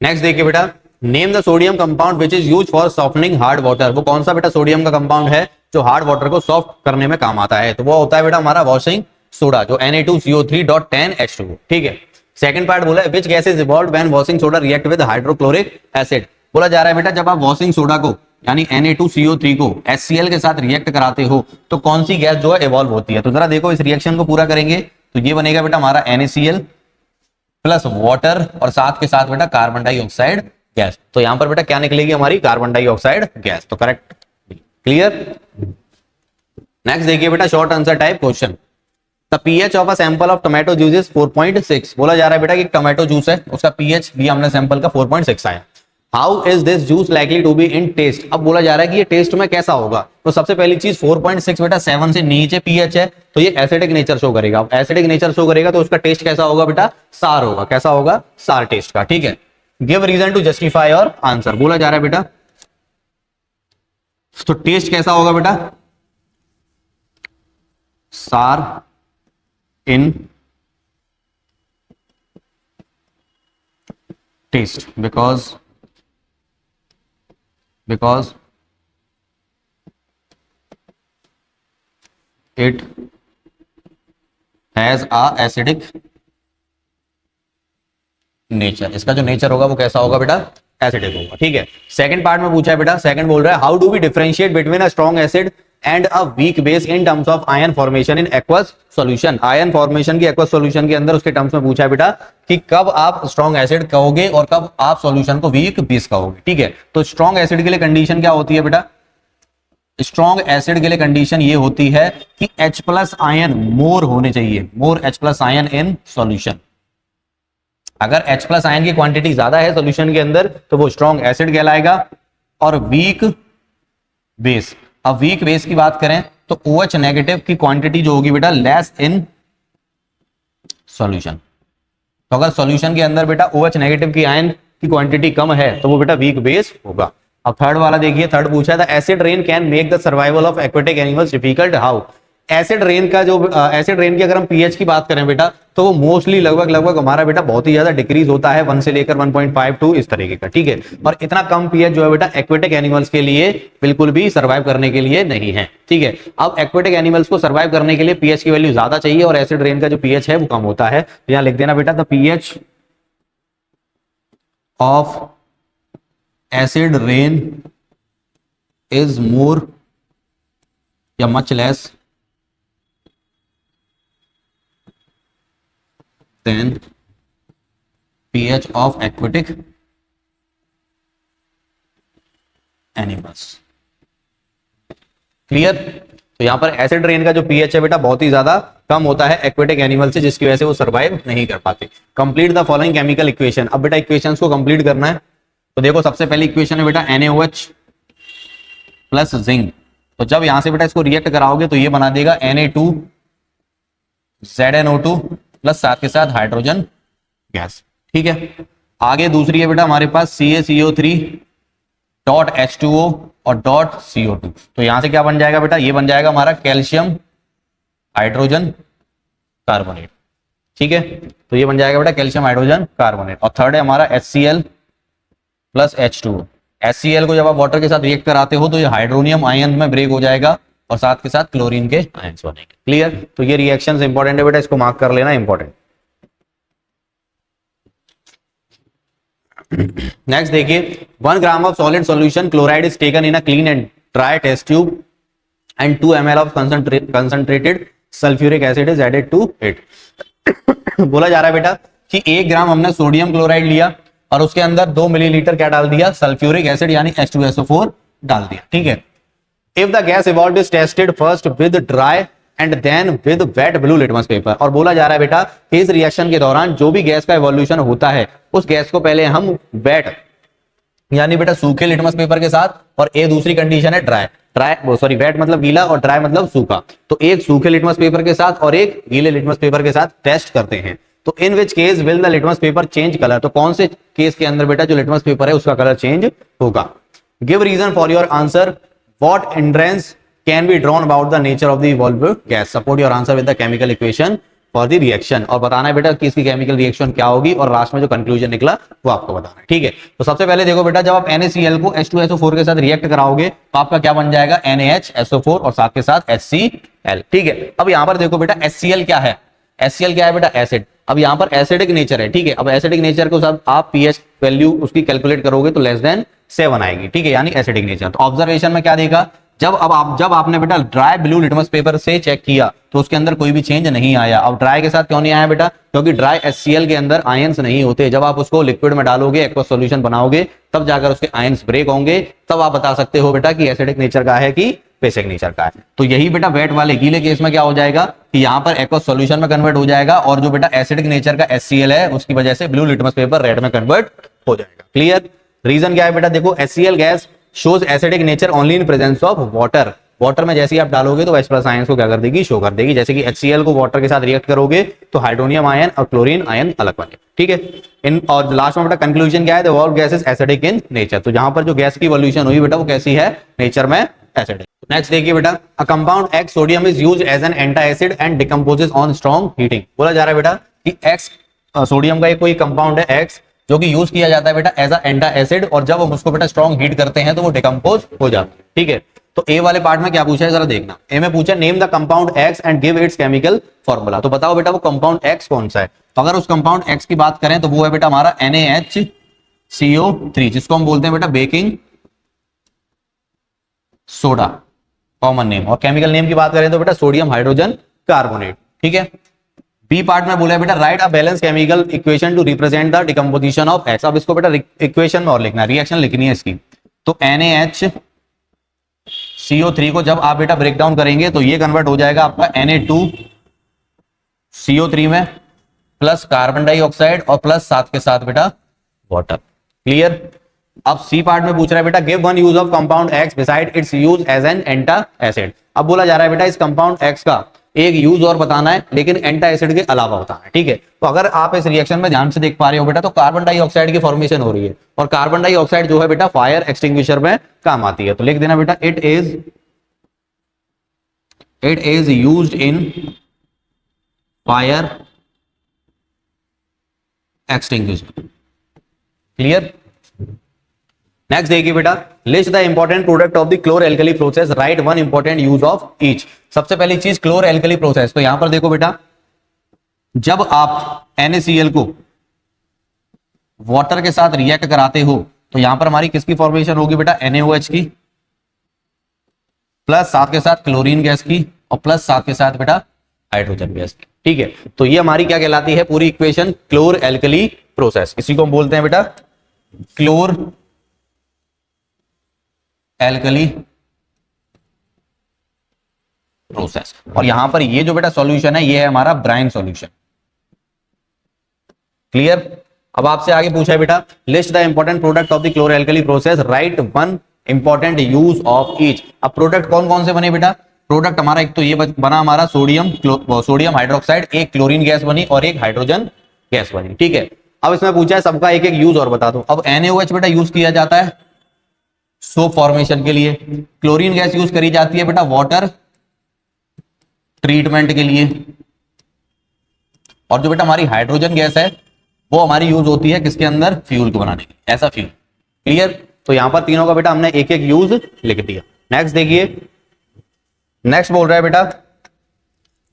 नेक्स्ट देखिए बेटा, name the sodium compound which is use for softening hard water. वो कौन सा बेटा सोडियम का कंपाउंड है जो हार्ड वाटर को सॉफ्ट करने में काम आता है। तो वो होता है बेटा हमारा वॉशिंग सोडा, जो Na2CO3.10H2, ठीक है। सेकंड पार्ट बोला है which gas is evolved when washing soda react with hydrochloric acid. बोला जा रहा है बेटा जब आप वॉशिंग सोडा को यानी Na2CO3 को HCl के साथ रिएक्ट कराते हो तो कौन सी गैस जो है इवॉल्व होती है। तो जरा देखो, इस रिएक्शन को पूरा करेंगे तो ये बनेगा बेटा हमारा NaCl प्लस वाटर, और साथ के साथ बेटा कार्बन डाइऑक्साइड गैस। तो यहां पर बेटा क्या निकलेगी हमारी, कार्बन डाइऑक्साइड गैस। तो करेक्ट, क्लियर। नेक्स्ट देखिए बेटा short answer type question, the pH of a sample of tomato juice is 4.6। बोला जा रहा है बेटा कि टोमेटो जूस है, उसका pH भी हमने सैंपल का 4.6 आया। How is this juice likely to be in taste. अब बोला जा रहा है कि ये टेस्ट में कैसा होगा। तो सबसे पहली चीज 4.6 बेटा 7 से नीचे pH है, तो ये एसिडिक नेचर शो करेगा। अब एसिडिक नेचर शो करेगा तो उसका टेस्ट कैसा होगा बेटा, सार होगा। कैसा होगा, सार टेस्ट का, ठीक है। गिव रीजन टू जस्टिफाई और आंसर। बोला जा रहा है बेटा तो टेस्ट कैसा होगा बेटा, sour in taste because it has a acidic nature. इसका जो नेचर होगा वो कैसा होगा बेटा, एसिडिक होगा, ठीक है। सेकंड पार्ट में पूछा है बेटा, सेकंड बोल रहा है how do we differentiate between a strong acid and a weak base in terms of ion formation in aqueous solution. Ion formation की एक्वस सॉल्यूशन के अंदर उसके टर्म्स में पूछा है बेटा कि कब आप स्ट्रॉन्ग एसिड कहोगे और कब आप सॉल्यूशन को वीक बेस कहोगे, ठीक है। तो स्ट्रॉन्ग एसिड के लिए कंडीशन क्या होती है बेटा, स्ट्रॉन्ग एसिड के लिए कंडीशन ये होती है कि H+ आयन मोर होने चाहिए, मोर H+ आयन इन सॉल्यूशन। अगर H+ आयन की क्वांटिटी ज्यादा है सॉल्यूशन के अंदर तो वो स्ट्रॉन्ग एसिड कहलाएगा। और वीक बेस, अब वीक बेस की बात करें तो OH नेगेटिव की क्वांटिटी जो होगी बेटा लेस इन सॉल्यूशन। तो अगर सॉल्यूशन के अंदर बेटा OH नेगेटिव की आयन की क्वांटिटी कम है तो वो बेटा वीक बेस होगा। अब थर्ड वाला देखिए, थर्ड पूछा था acid rain can make the survival of aquatic animals difficult. How. Acid rain का जो एसिड रेन की अगर हम पीएच की बात करें बेटा, तो वो मोस्टली लगभग हमारा बेटा बहुत ही ज्यादा डिक्रीज होता है 1 से लेकर 1.52 इस तरीके का, ठीक है। और इतना कम पीएच जो है बेटा एक्वेटिक एनिमल्स के लिए बिल्कुल भी सर्वाइव करने के लिए नहीं है, ठीक है। अब एक्वेटिक एनिमल्स को सर्वाइव करने के लिए पीएच की वैल्यू ज्यादा चाहिए और एसिड रेन का जो पीएच है वो कम होता है। तो यहां लिख देना बेटा the pH of acid rain is more या much less than pH of aquatic animals। Clear. तो यहां पर एसिड रेन का जो pH है बेटा बहुत ही ज्यादा कम होता है एक्वेटिक एनिमल से, जिसकी वजह से वो सर्वाइव नहीं कर पाते। Complete the following chemical equation. अब बेटा इक्वेशंस को कंप्लीट करना है, तो देखो सबसे पहली इक्वेशन है बेटा NaOH प्लस जिंक। तो जब यहां से बेटा इसको रिएक्ट कराओगे तो ये बना देगा Na2ZNO2 प्लस साथ के साथ हाइड्रोजन गैस, ठीक है। आगे दूसरी है बेटा हमारे पास CaCO3 डॉट H2O और डॉट CO2। तो यहां से क्या बन जाएगा बेटा, ये बन जाएगा हमारा कैल्शियम हाइड्रोजन कार्बोनेट, ठीक है। तो ये बन जाएगा बेटा कैल्शियम हाइड्रोजन कार्बोनेट। और थर्ड है हमारा HCl प्लस H2O। HCl को जब आप वाटर के साथ रिएक्ट कराते हो तो ये हाइड्रोनियम आयन में ब्रेक हो जाएगा और साथ के साथ क्लोरीन के आयंस बनेंगे। क्लियर। तो ये रिएक्शंस इंपॉर्टेंट है बेटा, इसको मार्क कर लेना इंपॉर्टेंट। नेक्स्ट देखिए 1 gram of solid solution chloride is taken in a clean and dry test tube and 2 ml of concentrated sulphuric acid is added to it. बोला जा रहा है बेटा कि 1 ग्राम हमने सोडियम क्लोराइड लिया और उसके अंदर 2 मिलीलीटर क्या डाल दिया, सल्फ्यूरिक एसिड यानी H2SO4 डाल दिया, ठीक है। If the gas evolved is tested first with dry and then with wet blue litmus paper। और बोला जा रहा है बेटा कि इस रिएक्शन के दौरान जो भी गैस का इवोल्यूशन होता है उस गैस को पहले हम वेट यानी बेटा सूखे लिटमस पेपर के साथ, और एक दूसरी कंडीशन है ड्राई वेट मतलब गीला और ड्राई मतलब सूखा। तो एक सूखे लिटमस पेपर के साथ और एक गीले लिटमस पेपर के साथ टेस्ट करते हैं। तो in which case will the litmus paper change colour. तो कौन से केस के अंदर बेटा जो लिटमस पेपर है उसका कलर चेंज होगा। Give reason for your answer. What inference can be drawn about the nature of the evolved gas? Support your answer with the chemical equation for the reaction। और बताना है बेटा कि इसकी chemical reaction क्या होगी और लास्ट में जो कंक्लूजन निकला वो आपको बताना है, ठीक है। तो सबसे पहले देखो बेटा जब आप NaCl को H2SO4 के साथ रिएक्ट कराओगे तो आपका क्या बन जाएगा NaHSO4 और साथ के साथ HCl, ठीक है। अब यहां पर देखो बेटा HCl क्या है, HCl क्या है बेटा एसिड। अब यहां पर एसिडिक नेचर है, ठीक है। अब एसिडिक नेचर को सब आप पीएच वैल्यू उसकी कैलकुलेट करोगे तो लेस देन 7 आएगी, ठीक है, यानी एसिडिक नेचर। तो ऑब्जर्वेशन में क्या देखा, जब आपने बेटा ड्राई ब्लू लिटमस पेपर से चेक किया तो उसके अंदर कोई भी चेंज नहीं आया। अब ड्राई के साथ क्यों नहीं आया बेटा, क्योंकि ड्राई HCl के अंदर आयंस नहीं होते। जब आप उसको लिक्विड में डालोगे, एक्वस सॉल्यूशन बनाओगे, तब जाकर उसके आयंस ब्रेक होंगे, तब आप बता सकते हो बेटा कि एसिडिक नेचर का है कि बेसिक नेचर का है। तो यही बेटा वेट वाले गीले केस में क्या हो जाएगा कि यहाँ पर एक्वस सॉल्यूशन में कन्वर्ट हो जाएगा और जो बेटा एसिडिक नेचर का HCl है उसकी वजह से ब्लू लिटमस पेपर रेड में कन्वर्ट हो जाएगा। क्लियर। रीजन क्या है बेटा, देखो HCl gas shows acidic nature only in presence of water. Water में जैसे ही आप डालोगे तो H प्लस आयन को क्या कर देगी, शो कर देगी। जैसे कि HCl को वाटर के साथ रिएक्ट करोगे तो हाइड्रोनियम आयन और क्लोरीन आयन अलग बने, ठीक है। इन और लास्ट में बेटा कंक्लूजन क्या है, the evolved gas is acidic in nature. तो जहां पर जो गैस की इवोल्यूशन हुई बेटा वो कैसी है, नेचर में एसिडिक। नेक्स्ट देखिए बेटा a compound X sodium is used as an anti acid and decomposes on strong heating. बोला जा रहा है बेटा कि X सोडियम का एक कोई कंपाउंड है X जो कि यूज किया जाता है बेटा एज अ एंटी एसिड, और जब हम उसको बेटा स्ट्रॉन्ग हीट करते हैं तो वो डिकम्पोज हो जाता है, ठीक है। तो ए वाले पार्ट में क्या पूछा है जरा देखना। ए में पूछा name the compound X and give its chemical formula. तो बताओ बेटा वो कंपाउंड X कौन सा है। तो अगर उस कंपाउंड X की बात करें तो वो है बेटा हमारा NaHCO3, जिसको हम बोलते हैं बेटा बेकिंग सोडा, कॉमन नेम। और केमिकल नेम की बात करें तो बेटा सोडियम हाइड्रोजन कार्बोनेट, ठीक है। बी पार्ट में बोला है बेटा right a balance chemical equation two represent the decomposition of X। अब इसको बेटा इक्वेशन में और लिखना है, रिएक्शन लिखनी है इसकी। तो NaHCO3 को जब आप बेटा ब्रेक डाउन करेंगे तो ये कन्वर्ट हो जाएगा आपका Na2CO3 में, प्लस कार्बन डाइऑक्साइड और प्लस साथ के साथ बेटा वाटर। क्लियर। अब सी पार्ट में पूछ रहा है बेटा give one use of compound X beside its use as an antacid. अब बोला जा रहा है बेटा इस कंपाउंड X का एक यूज और बताना है, लेकिन एंटा एसिड के अलावा बताना है, ठीक है। तो अगर आप इस रिएक्शन में ध्यान से देख पा रहे हो बेटा तो कार्बन डाइऑक्साइड की फॉर्मेशन हो रही है, और कार्बन डाइऑक्साइड जो है बेटा फायर एक्सटिंग्विशर में काम आती है। तो लिख देना बेटा it is it is used in fire extinguisher. Clear. Next देखिए बेटा, list the important product of the chlor alkali process, write one important use of each. सबसे पहली चीज क्लोर एल्कली प्रोसेस, तो यहां पर देखो बेटा, जब आप NaCl को वाटर के साथ रिएक्ट कराते हो तो यहां पर हमारी किसकी फॉर्मेशन होगी बेटा, NaOH की, प्लस साथ के साथ क्लोरीन गैस की, और प्लस साथ के साथ बेटा हाइड्रोजन गैस की। ठीक है, तो ये हमारी क्या कहलाती है पूरी इक्वेशन, क्लोर एल्कली प्रोसेस। इसी को हम बोलते हैं बेटा क्लोर एल्कली प्रोसेस। और यहां पर ये जो बेटा सॉल्यूशन है ये है हमारा ब्राइन सॉल्यूशन। क्लियर। अब आपसे आगे पूछा है बेटा, list the important product of the chlor alkali process, write one important use of each. अब प्रोडक्ट कौन कौन से बने बेटा, प्रोडक्ट हमारा एक तो ये बना हमारा सोडियम हाइड्रोक्साइड, एक क्लोरीन गैस बनी और एक हाइड्रोजन गैस बनी। ठीक है, अब इसमें पूछा है सबका एक एक यूज और बता दो। अब NaOH बेटा यूज किया जाता है सोप फॉर्मेशन के लिए, क्लोरीन गैस यूज करी जाती है बेटा वाटर ट्रीटमेंट के लिए, और जो बेटा हमारी हाइड्रोजन गैस है वो हमारी यूज होती है किसके अंदर, फ्यूल को बनाने के, ऐसा फ्यूल। क्लियर। तो यहां पर तीनों का बेटा हमने एक एक यूज लिख दिया। नेक्स्ट देखिए, नेक्स्ट बोल रहा है बेटा,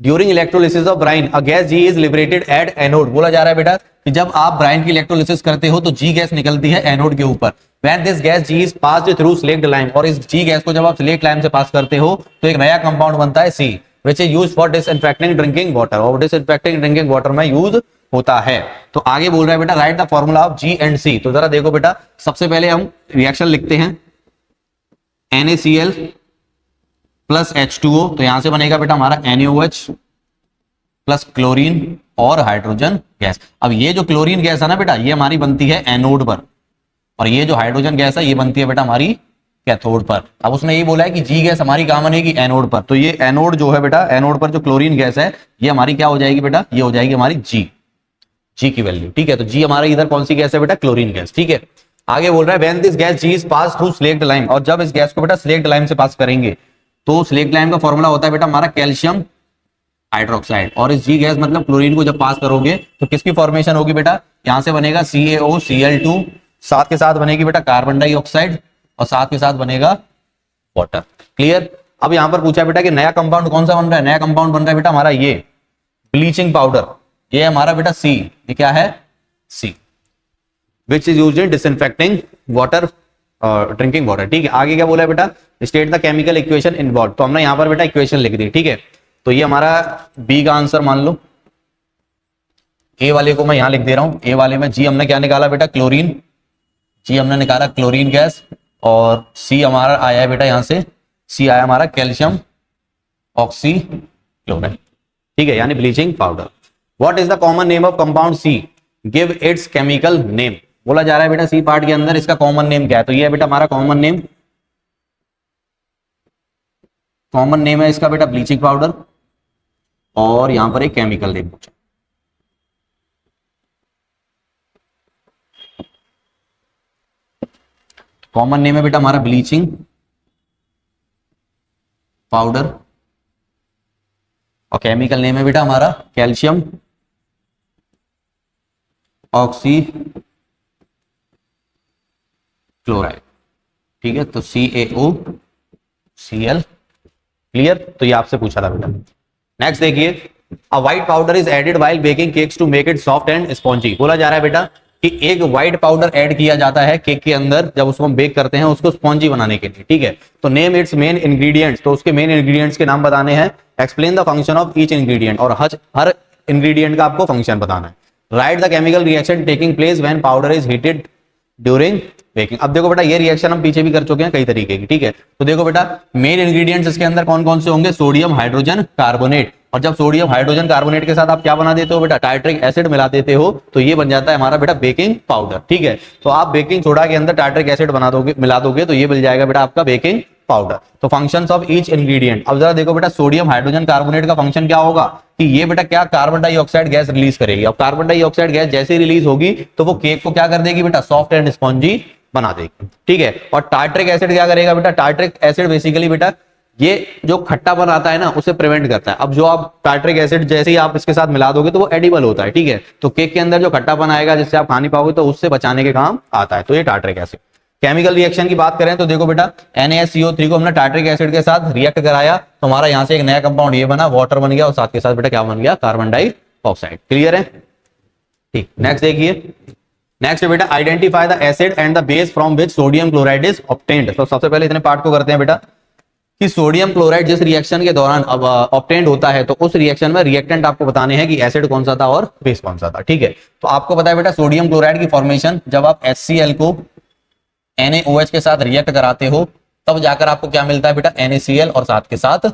during electrolysis of brine a gas G is liberated at anode. बोला जा रहा है बेटा कि जब आप ब्राइन की इलेक्ट्रोलिसिस करते हो तो जी गैस निकलती है एनोड के ऊपर। When this gas G is passed through slaked lime, और इस जी गैस को जब आप स्लेक्ट लाइम से पास करते हो तो एक नया कंपाउंड बनता है C, which is used for disinfecting drinking water, और डिसइंफेक्टिंग ड्रिंकिंग वाटर में यूज होता है। तो आगे बोल रहा है बेटा, write the formula of G and C. तो जरा देखो बेटा, सबसे पहले हम रिएक्शन लिखते हैं NaCl प्लस H2O, तो यहां से बनेगा बेटा हमारा NaOH प्लस क्लोरीन और हाइड्रोजन गैस। अब ये जो क्लोरीन गैस है ना बेटा, ये हमारी बनती है एनोड पर, और ये जो हाइड्रोजन गैस है ये बनती है बेटा हमारी कैथोड पर। अब उसने ये बोला है कि जी गैस हमारी कहां बनेगी, एनोड पर, तो ये एनोड जो है बेटा, एनोड पर जो क्लोरीन गैस है ये हमारी क्या हो जाएगी बेटा, ये हो जाएगी हमारी जी की वैल्यू। ठीक है, तो जी हमारा इधर कौन सी गैस है बेटा, क्लोरीन गैस। ठीक है, आगे बोल रहा है when this gas G is pass through slaked lime, और जब इस गैस को बेटा स्लेक्ड लाइम से पास करेंगे तो स्लेक्ड लाइम का फॉर्मूला होता है बेटा हमारा कैल्शियम हाइड्रोक्साइड, और इस जी गैस मतलब क्लोरीन को जब पास करोगे तो किसकी फॉर्मेशन होगी बेटा, यहां से बनेगा CaOCl2, साथ के साथ बनेगी बेटा कार्बन डाइऑक्साइड, और साथ के साथ बनेगा वाटर। क्लियर। अब यहां पर पूछा बेटा कि नया कंपाउंड कौन सा बन रहा है, नया कंपाउंड बन रहा है बेटा हमारा ये ब्लीचिंग पाउडर, ये हमारा बेटा सी, ये क्या है C, which is used in disinfecting water, drinking water. ठीक है, आगे क्या बोला है बेटा, state the chemical equation involve, तो हमने यहां पर बेटा इक्वेशन लिख दी। ठीक है, तो ये हमारा बी का आंसर मान लो, ए वाले को मैं यहां लिख दे रहा हूं, ए वाले में जी हमने क्या निकाला बेटा, क्लोरीन, जी हमने निकाला क्लोरीन गैस, और सी हमारा आया है बेटा यहां से, सी आया हमारा कैल्शियम ऑक्सी क्लोराइड। ठीक है, यानी bleaching powder. What is the common name of compound C, give its chemical name. बोला जा रहा है बेटा सी पार्ट के अंदर इसका कॉमन नेम क्या है, तो ये है बेटा हमारा कॉमन नेम, कॉमन नेम है इसका बेटा ब्लीचिंग पाउडर, और यहां पर एक केमिकल नेम, कॉमन नेम है बेटा हमारा ब्लीचिंग पाउडर, और केमिकल नेम है बेटा हमारा कैल्शियम ऑक्सी क्लोराइड। ठीक है, तो CaOCl। क्लियर। तो ये आपसे पूछा था बेटा। नेक्स्ट देखिए, a white powder is added while baking cakes to make it soft and spongy. बोला जा रहा है बेटा कि एक व्हाइट पाउडर ऐड किया जाता है केक के अंदर जब उसको हम बेक करते हैं उसको स्पॉन्जी बनाने के लिए। ठीक है, तो नेम इट्स मेन इंग्रेडिएंट्स, तो उसके मेन इंग्रेडिएंट्स के नाम बताने हैं। Explain the function of each ingredient, और हर इंग्रेडिएंट का आपको फंक्शन बताना है। Right the chemical reaction taking place when powder is heated during baking. अब देखो बेटा ये रिएक्शन हम पीछे भी कर चुके हैं कई तरीके की। ठीक है, तो देखो बेटा मेन इंग्रेडिएंट्स इसके अंदर कौन कौन से होंगे, सोडियम हाइड्रोजन कार्बोनेट, और जब सोडियम हाइड्रोजन कार्बोनेट के साथ आप क्या बना देते हो बेटा, टार्ट्रिक एसिड मिला देते हो, तो ये बन जाता है हमारा बेटा बेकिंग पाउडर। ठीक है, तो आप बेकिंग सोडा के अंदर टार्ट्रिक एसिड बना दोगे, मिला दोगे, तो ये मिल जाएगा बेटा आपका बेकिंग पाउडर। तो फंक्शंस ऑफ ईच इंग्रेडिएंट, अब जरा देखो बेटा सोडियम हाइड्रोजन कार्बोनेट का फंक्शन क्या होगा कि ये बेटा क्या कार्बन डाइऑक्साइड गैस रिलीज करेगी। अब कार्बन डाइऑक्साइड गैस जैसे रिलीज होगी तो वो केक को क्या कर देगी बेटा, सॉफ्ट एंड स्पॉन्जी बना देगी। ठीक है, और टार्ट्रिक एसिड क्या करेगा बेटा, टार्ट्रिक एसिड बेसिकली बेटा ये जो खट्टापन आता है ना उसे प्रिवेंट करता है। अब जो आप टार्ट्रिक एसिड जैसे ही आप इसके साथ मिला दोगे तो वो एडिबल होता है, ठीक है। तो केक के अंदर जो खट्टापन आएगा जिससे आप खा नहीं पाओगे तो उससे बचाने के काम आता है। तो ये टार्ट्रिक एसिड। केमिकल रिएक्शन की बात करें तो देखो बेटा, NaCO3 को हमने टार्ट्रिक एसिड के साथ रिएक्ट कराया तो हमारा यहाँ से एक नया कंपाउंड ये बना, वाटर बन गया, और साथ के साथ बेटा क्या बन गया, कार्बन डाइऑक्साइड। क्लियर है, ठीक। नेक्स्ट देखिए, नेक्स्ट बेटा, identify the acid and the base from which sodium chloride is obtained. तो सबसे पहले इतने पार्ट को करते हैं बेटा कि सोडियम क्लोराइड जिस रिएक्शन के दौरान अब ऑब्टेन्ड होता है तो उस रिएक्शन में रिएक्टेंट आपको बताने हैं कि एसिड कौन सा था और बेस कौन सा था, ठीक है। तो आपको पता है बेटा सोडियम क्लोराइड की फॉर्मेशन जब आप HCl को NaOH के साथ रिएक्ट कराते हो तब जाकर आपको क्या मिलता है बेटा, NaCl और साथ के साथ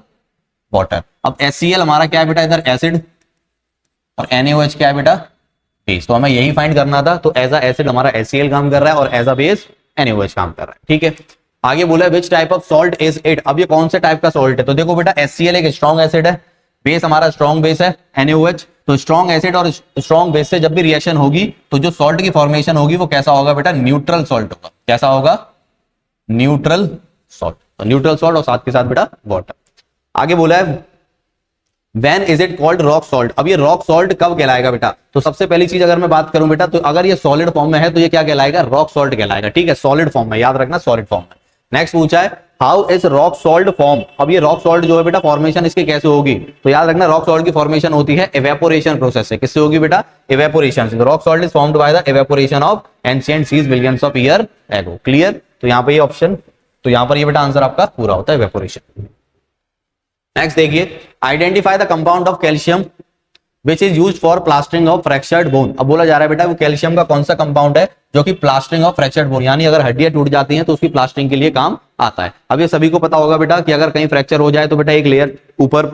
वाटर। अब HCl हमारा क्या है बेटा, इधर एसिड, और NaOH क्या है बेटा, बेस। तो हमें यही फाइंड करना था। तो एज अ एसिड हमारा HCl काम कर रहा है और एज अ बेस NaOH काम कर रहा है, ठीक है। आगे बोला है which type of salt is it. अब ये कौन से टाइप का सॉल्ट है, तो देखो बेटा HCl एक स्ट्रॉन्ग एसिड है, बेस हमारा स्ट्रॉन्ग बेस है NaOH। तो स्ट्रॉन्ग एसिड और स्ट्रॉन्ग बेस से जब भी रिएक्शन होगी तो जो सॉल्ट की फॉर्मेशन होगी वो कैसा होगा बेटा, न्यूट्रल सॉल्ट होगा। कैसा होगा, न्यूट्रल सॉल्ट। तो न्यूट्रल सॉल्ट और साथ के साथ बेटा वाटर। आगे बोला है When is it called rock salt। अब ये रॉक सॉल्ट कब कहलाएगा बेटा, तो सबसे पहली चीज अगर मैं बात करूं बेटा, तो अगर ये सॉलिड फॉर्म में है तो ये क्या कहलाएगा, रॉक सॉल्ट कहलाएगा, ठीक है। सॉलिड फॉर्म में, याद रखना सॉलिड फॉर्म में। नेक्स्ट पूछा है how is rock salt form. अब ये रॉक सॉल्ट जो है बेटा फॉर्मेशन इसकी कैसे होगी, तो याद रखना रॉक सॉल्ट की फॉर्मेशन होती है इवेपोरेशन प्रोसेस से। किससे होगी बेटा, इवेपोरेशन से। Rock salt is formed by the evaporation of ancient seas billions of year ago. Clear, तो यहाँ पे ये ऑप्शन, तो यहाँ पर ये बेटा आंसर आपका पूरा होता है, इवेपोरेशन। नेक्स्ट देखिए, identify the compound of calcium which is used for plastering of fractured bone. अब बोला जा रहा है बेटा वो कैल्शियम का कौन सा कंपाउंड है जो कि प्लास्टरिंग ऑफ फ्रैक्चर्ड बोन, यानी अगर हड्डियां टूट जाती हैं तो उसकी प्लास्टरिंग के लिए काम आता है। अब ये सभी को पता होगा बेटा कि अगर कहीं फ्रैक्चर हो जाए तो बेटा एक लेयर ऊपर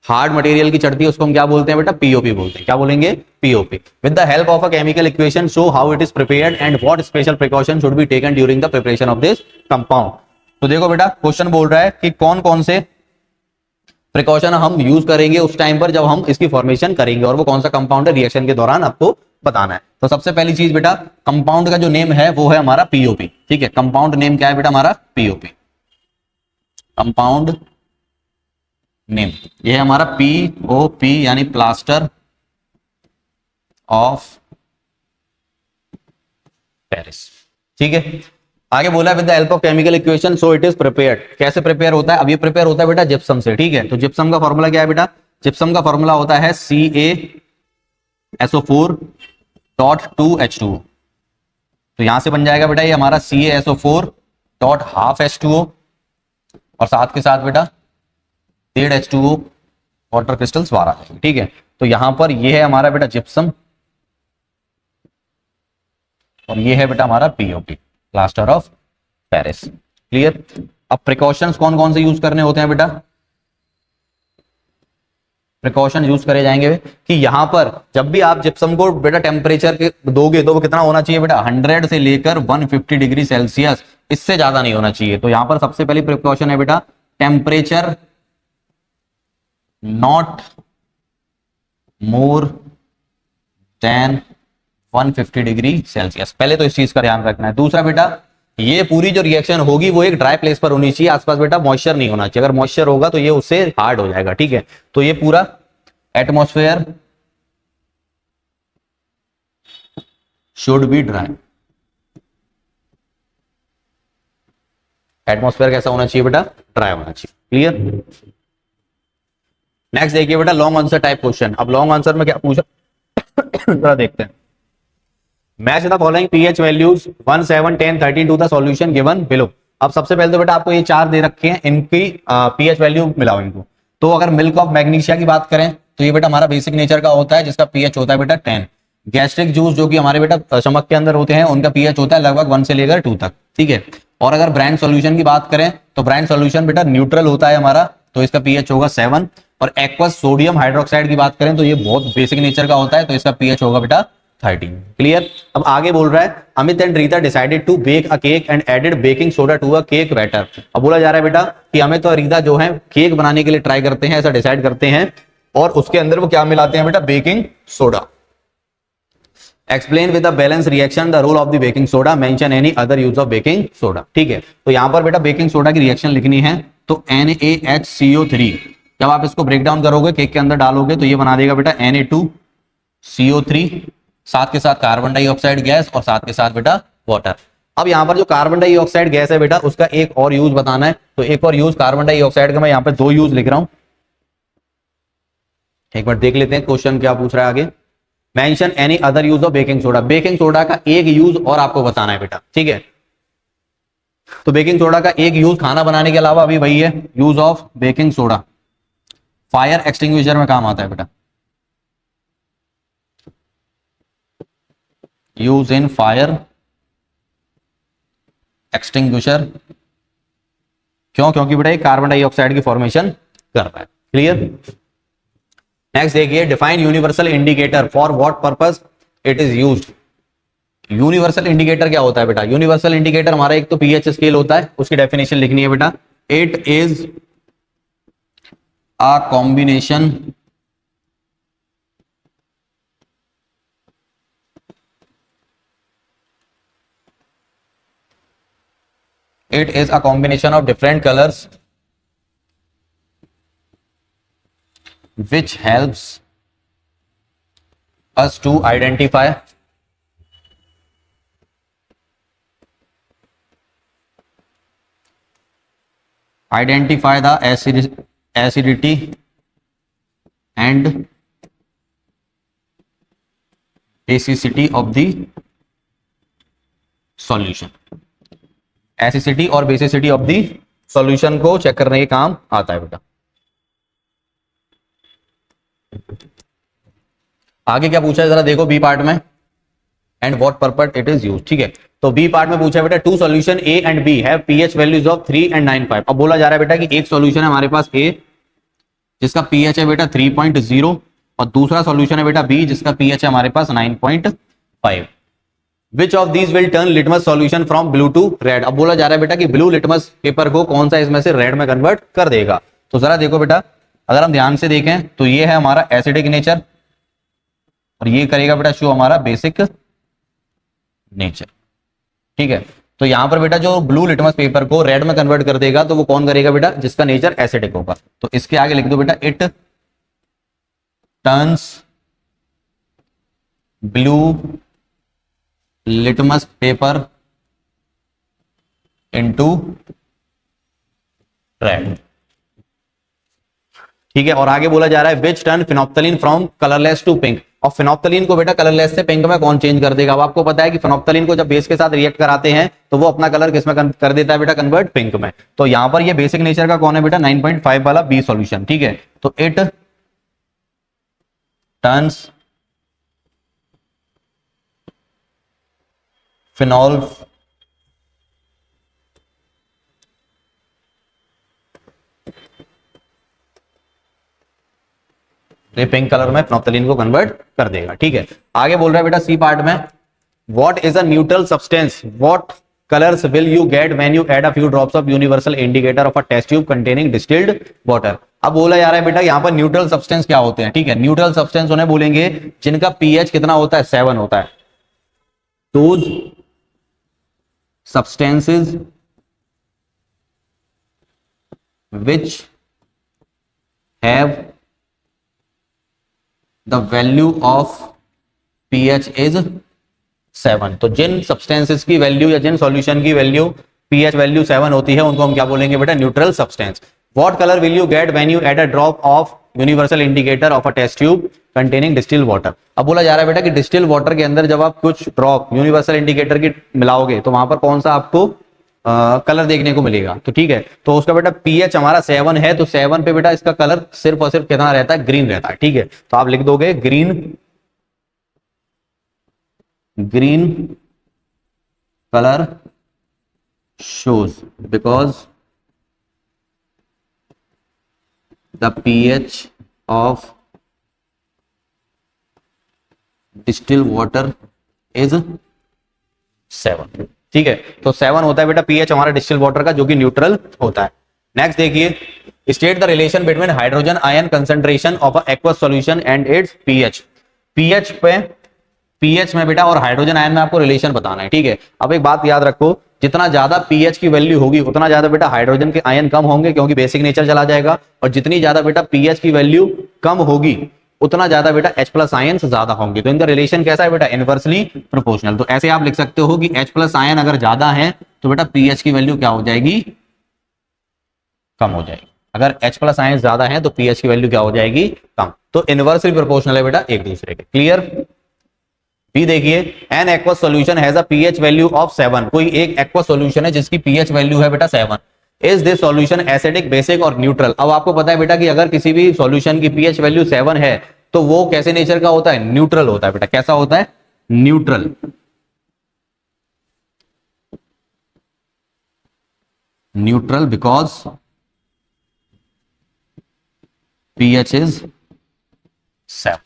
हार्ड मटेरियल की चढ़ती है, उसको हम क्या बोलते हैं बेटा, पीओपी बोलते हैं। क्या बोलेंगे, POP. With the help of a chemical equation show how it is prepared and what special precaution should be taken during the preparation of this compound. तो देखो बेटा क्वेश्चन बोल रहा है कि कौन कौन से प्रिकॉशन हम यूज करेंगे उस टाइम पर जब हम इसकी फॉर्मेशन करेंगे, और वो कौन सा कंपाउंड है रिएक्शन के दौरान आपको बताना है। तो सबसे पहली चीज बेटा, कंपाउंड का जो नेम है वो है हमारा पीओपी, ठीक है। कंपाउंड नेम क्या है बेटा हमारा, पीओपी। कंपाउंड नेम ये है हमारा पीओपी, यानी प्लास्टर ऑफ पेरिस, ठीक है। आगे बोला with the help of chemical equation so it is prepared. कैसे प्रिपेयर होता है, अब ये प्रिपेयर होता है बेटा जिप्सम से, ठीक है। तो जिप्सम का फॉर्मूला क्या है बेटा, जिप्सम का फॉर्मूला होता है CaSO4.2H2O। तो यहां से बन जाएगा बेटा ये हमारा CaSO4.12H2O, और साथ के साथ बेटा 1.5H2O वाटर क्रिस्टल्स बाहर आ जाएंगे, ठीक है। तो यहां पर ये है हमारा बेटा जिप्सम, और ये है बेटा हमारा POP, plaster of Paris. Clear. अब प्रिकॉशंस कौन कौन से यूज करने होते हैं बेटा, प्रिकॉशन यूज करे जाएंगे कि यहां पर जब भी आप जिप्सम को बेटा टेम्परेचर के दोगे तो वो कितना होना चाहिए बेटा, 100 से लेकर 150 डिग्री सेल्सियस, इससे ज्यादा नहीं होना चाहिए। तो यहां पर सबसे पहली प्रिकॉशन है बेटा temperature not more than 150 degree Celsius. पहले तो इस चीज का ध्यान रखना है। दूसरा बेटा ये पूरी जो रिएक्शन होगी वो एक ड्राई प्लेस पर होनी चाहिए, आसपास बेटा मॉइस्चर नहीं होना चाहिए। अगर मॉइस्चर होगा तो ये उससे हार्ड हो जाएगा, ठीक है। तो ये पूरा atmosphere should be dry. Atmosphere कैसा होना चाहिए बेटा, ड्राई होना चाहिए। क्लियर। नेक्स्ट देखिए बेटा लॉन्ग आंसर टाइप क्वेश्चन। अब लॉन्ग आंसर में क्या पूछा जरा देखते हैं। Match the following pH values 1, 7, 10, 13 to the solution given below. अब सबसे पहले तो बेटा आपको ये चार दे रखे हैं, इनकी पीएच वैल्यू मिलाओ इनको। तो अगर मिल्क ऑफ मैग्नीशिया की बात करें तो ये बेटा हमारा बेसिक नेचर का होता है जिसका पीएच होता है बेटा 10। गैस्ट्रिक जूस जो कि हमारे बेटा स्टमक के अंदर होते हैं उनका पीएच होता है लगभग 1 से लेकर 2 तक, ठीक है। और अगर ब्रांड सॉल्यूशन की बात करें तो ब्रांड सॉल्यूशन बेटा न्यूट्रल होता है हमारा, तो इसका पीएच होगा 7। और एक्वस सोडियम हाइड्रोक्साइड की बात करें तो ये बहुत बेसिक नेचर का होता है, तो इसका पीएच होगा बेटा 13। क्लियर। अब आगे बोल रहा है Amit and Rita decided to bake a cake and added baking soda to a cake batter. अब बोला जा रहा है बेटा कि अमित और रीता जो है केक बनाने के लिए ट्राई करते हैं, ऐसा डिसाइड करते हैं, और उसके अंदर वो क्या मिलाते हैं बेटा, baking soda. Explain with the balance reaction the role of the baking soda, mention any other use of baking soda. ठीक है, तो यहां पर बेटा बेकिंग सोडा की रिएक्शन लिखनी है तो NaHCO3, जब आप इसको ब्रेक डाउन करोगे केक के अंदर डालोगे तो ये बना देगा बेटा Na2CO3, साथ के साथ कार्बन डाइऑक्साइड गैस और साथ के साथ बेटा वाटर। अब यहाँ पर जो कार्बन डाइऑक्साइड गैस है बेटा उसका एक और यूज बताना है, तो एक और यूज कार्बन डाइऑक्साइड का मैं यहाँ पे 2 यूज लिख रहा हूं। एक बार देख लेते हैं क्वेश्चन क्या पूछ रहा है आगे। Mention any other use of baking soda, baking soda का एक यूज और आपको बताना है बेटा, ठीक है। तो बेकिंग सोडा का एक यूज खाना बनाने के अलावा अभी वही है, use of baking soda fire extinguisher में काम आता है बेटा, यूज इन फायर एक्सटिंग्विशर। क्यों? क्योंकि बेटा ये कार्बन डाइऑक्साइड की फॉर्मेशन करता है। क्लियर? नेक्स्ट देखिए, define universal indicator, for what purpose it is used. Universal indicator क्या होता है बेटा? यूनिवर्सल इंडिकेटर हमारा एक तो पीएच स्केल होता है, उसकी डेफिनेशन लिखनी है बेटा। It is a combination of different colors which helps us to identify the acidity and basicity of the solution। Acidity और बेसिसिटी ऑफ दी सॉल्यूशन को चेक करने के काम आता है बेटा। आगे क्या पूछा है जरा देखो बी पार्ट में, and what purpose it is used. ठीक है, तो बी पार्ट में पूछा है बेटा, two solution A and B have pH values of 3 and 9.5। अब बोला जा रहा है बेटा कि एक सॉल्यूशन है हमारे पास ए जिसका पीएच है बेटा 3.0 और दूसरा सॉल्यूशन है बेटा बी जिसका पीएच है हमारे पास 9.5। Which of these will turn litmus solution from blue to red। अब बोला जा रहा है बेटा कि ब्लू लिटमस पेपर को कौन सा इसमें से रेड में कन्वर्ट कर देगा। तो जरा देखो बेटा, अगर हम ध्यान से देखें तो ये है हमारा एसिडिक नेचर और ये करेगा बेटा शो हमारा बेसिक नेचर। ठीक है, तो यहां पर बेटा जो ब्लू लिटमस पेपर को रेड में कन्वर्ट कर देगा तो वो कौन करेगा बेटा? जिसका नेचर एसिडिक होगा। तो इसके आगे लिख दो बेटा, it turns blue litmus paper into red. ठीक है, और आगे बोला जा रहा है which turn phenolphthalein from colourless to pink. और फिनोप्थलीन को बेटा कलरलेस से पिंक में कौन चेंज कर देगा? अब आपको पता है कि फिनोप्थलीन को जब बेस के साथ रिएक्ट कराते हैं तो वो अपना कलर किसमें कर देता है बेटा? कन्वर्ट पिंक में। तो यहां पर ये बेसिक नेचर का कौन है बेटा? 9.5 वाला बी सॉल्यूशन। ठीक है, तो it turns phenol pink colour में फिनोप्थलीन को कन्वर्ट कर देगा। ठीक है, आगे बोल रहा है बेटा सी पार्ट में, what is a neutral substance, what colours will you get when you add a few drops of universal indicator of a test tube containing distilled water. अब बोला जा रहा है बेटा यहां पर न्यूट्रल सब्सटेंस क्या होते हैं? ठीक है, न्यूट्रल सब्सटेंस उन्हें बोलेंगे जिनका पीएच कितना होता है? 7 होता है। Those substances which have the value of pH is 7। तो जिन सब्सटेंसेस की वैल्यू या जिन सॉल्यूशन की वैल्यू pH वैल्यू 7 होती है उनको हम क्या बोलेंगे बेटा? Neutral substance. What colour will you get when you add a drop of universal indicator of a test tube containing distil water. अब बोला जा रहा है बेटा कि डिस्टिल वाटर के अंदर जब आप कुछ ड्रॉप यूनिवर्सल इंडिकेटर की मिलाओगे तो वहां पर कौन सा आपको कलर देखने को मिलेगा? तो ठीक है, तो उसका बेटा पीएच हमारा 7 है, तो 7 पे बेटा इसका कलर सिर्फ और सिर्फ कितना रहता है? ग्रीन रहता है। ठीक है, तो आप लिख दोगे green, green colour shows because the pH of distilled water is 7। ठीक है, तो 7 होता है बेटा पीएच हमारा डिस्टिल वाटर का जो कि न्यूट्रल होता है। नेक्स्ट देखिए, state the relation between hydrogen ion concentration of a aqueous solution and it's pH. PH पे पीएच में बेटा और हाइड्रोजन आयन में आपको रिलेशन बताना है, ठीक है। अब एक बात याद रखो, जितना ज्यादा पीएच की वैल्यू होगी उतना ज्यादा बेटा हाइड्रोजन के आयन कम होंगे, क्योंकि बेसिक नेचर चला जाएगा। और जितनी ज्यादा बेटा पीएच की वैल्यू कम होगी उतना ज्यादा बेटा H प्लस आयन ज्यादा होंगे। तो इनका रिलेशन कैसा है बेटा, इनवर्सली प्रोपोर्शनल। तो ऐसे आप लिख सकते हो कि H प्लस आयन अगर ज्यादा है तो बेटा पीएच की वैल्यू क्या हो जाएगी, कम हो जाएगी। अगर H प्लस आयन ज्यादा है तो पीएच की वैल्यू क्या हो जाएगी, कम। तो इनवर्सली प्रोपोर्शनल है बेटा एक दूसरे के। क्लियर। बी देखिए, an aqueous solution has a pH value of 7। कोई एक एक्वस सॉल्यूशन है जिसकी पीएच वैल्यू है बेटा 7। Is this solution acidic, basic और न्यूट्रल। अब आपको पता है बेटा कि अगर किसी भी सॉल्यूशन की पीएच वैल्यू 7 है तो वो कैसे नेचर का होता है, न्यूट्रल होता है बेटा। कैसा होता है, neutral. Neutral because pH is 7।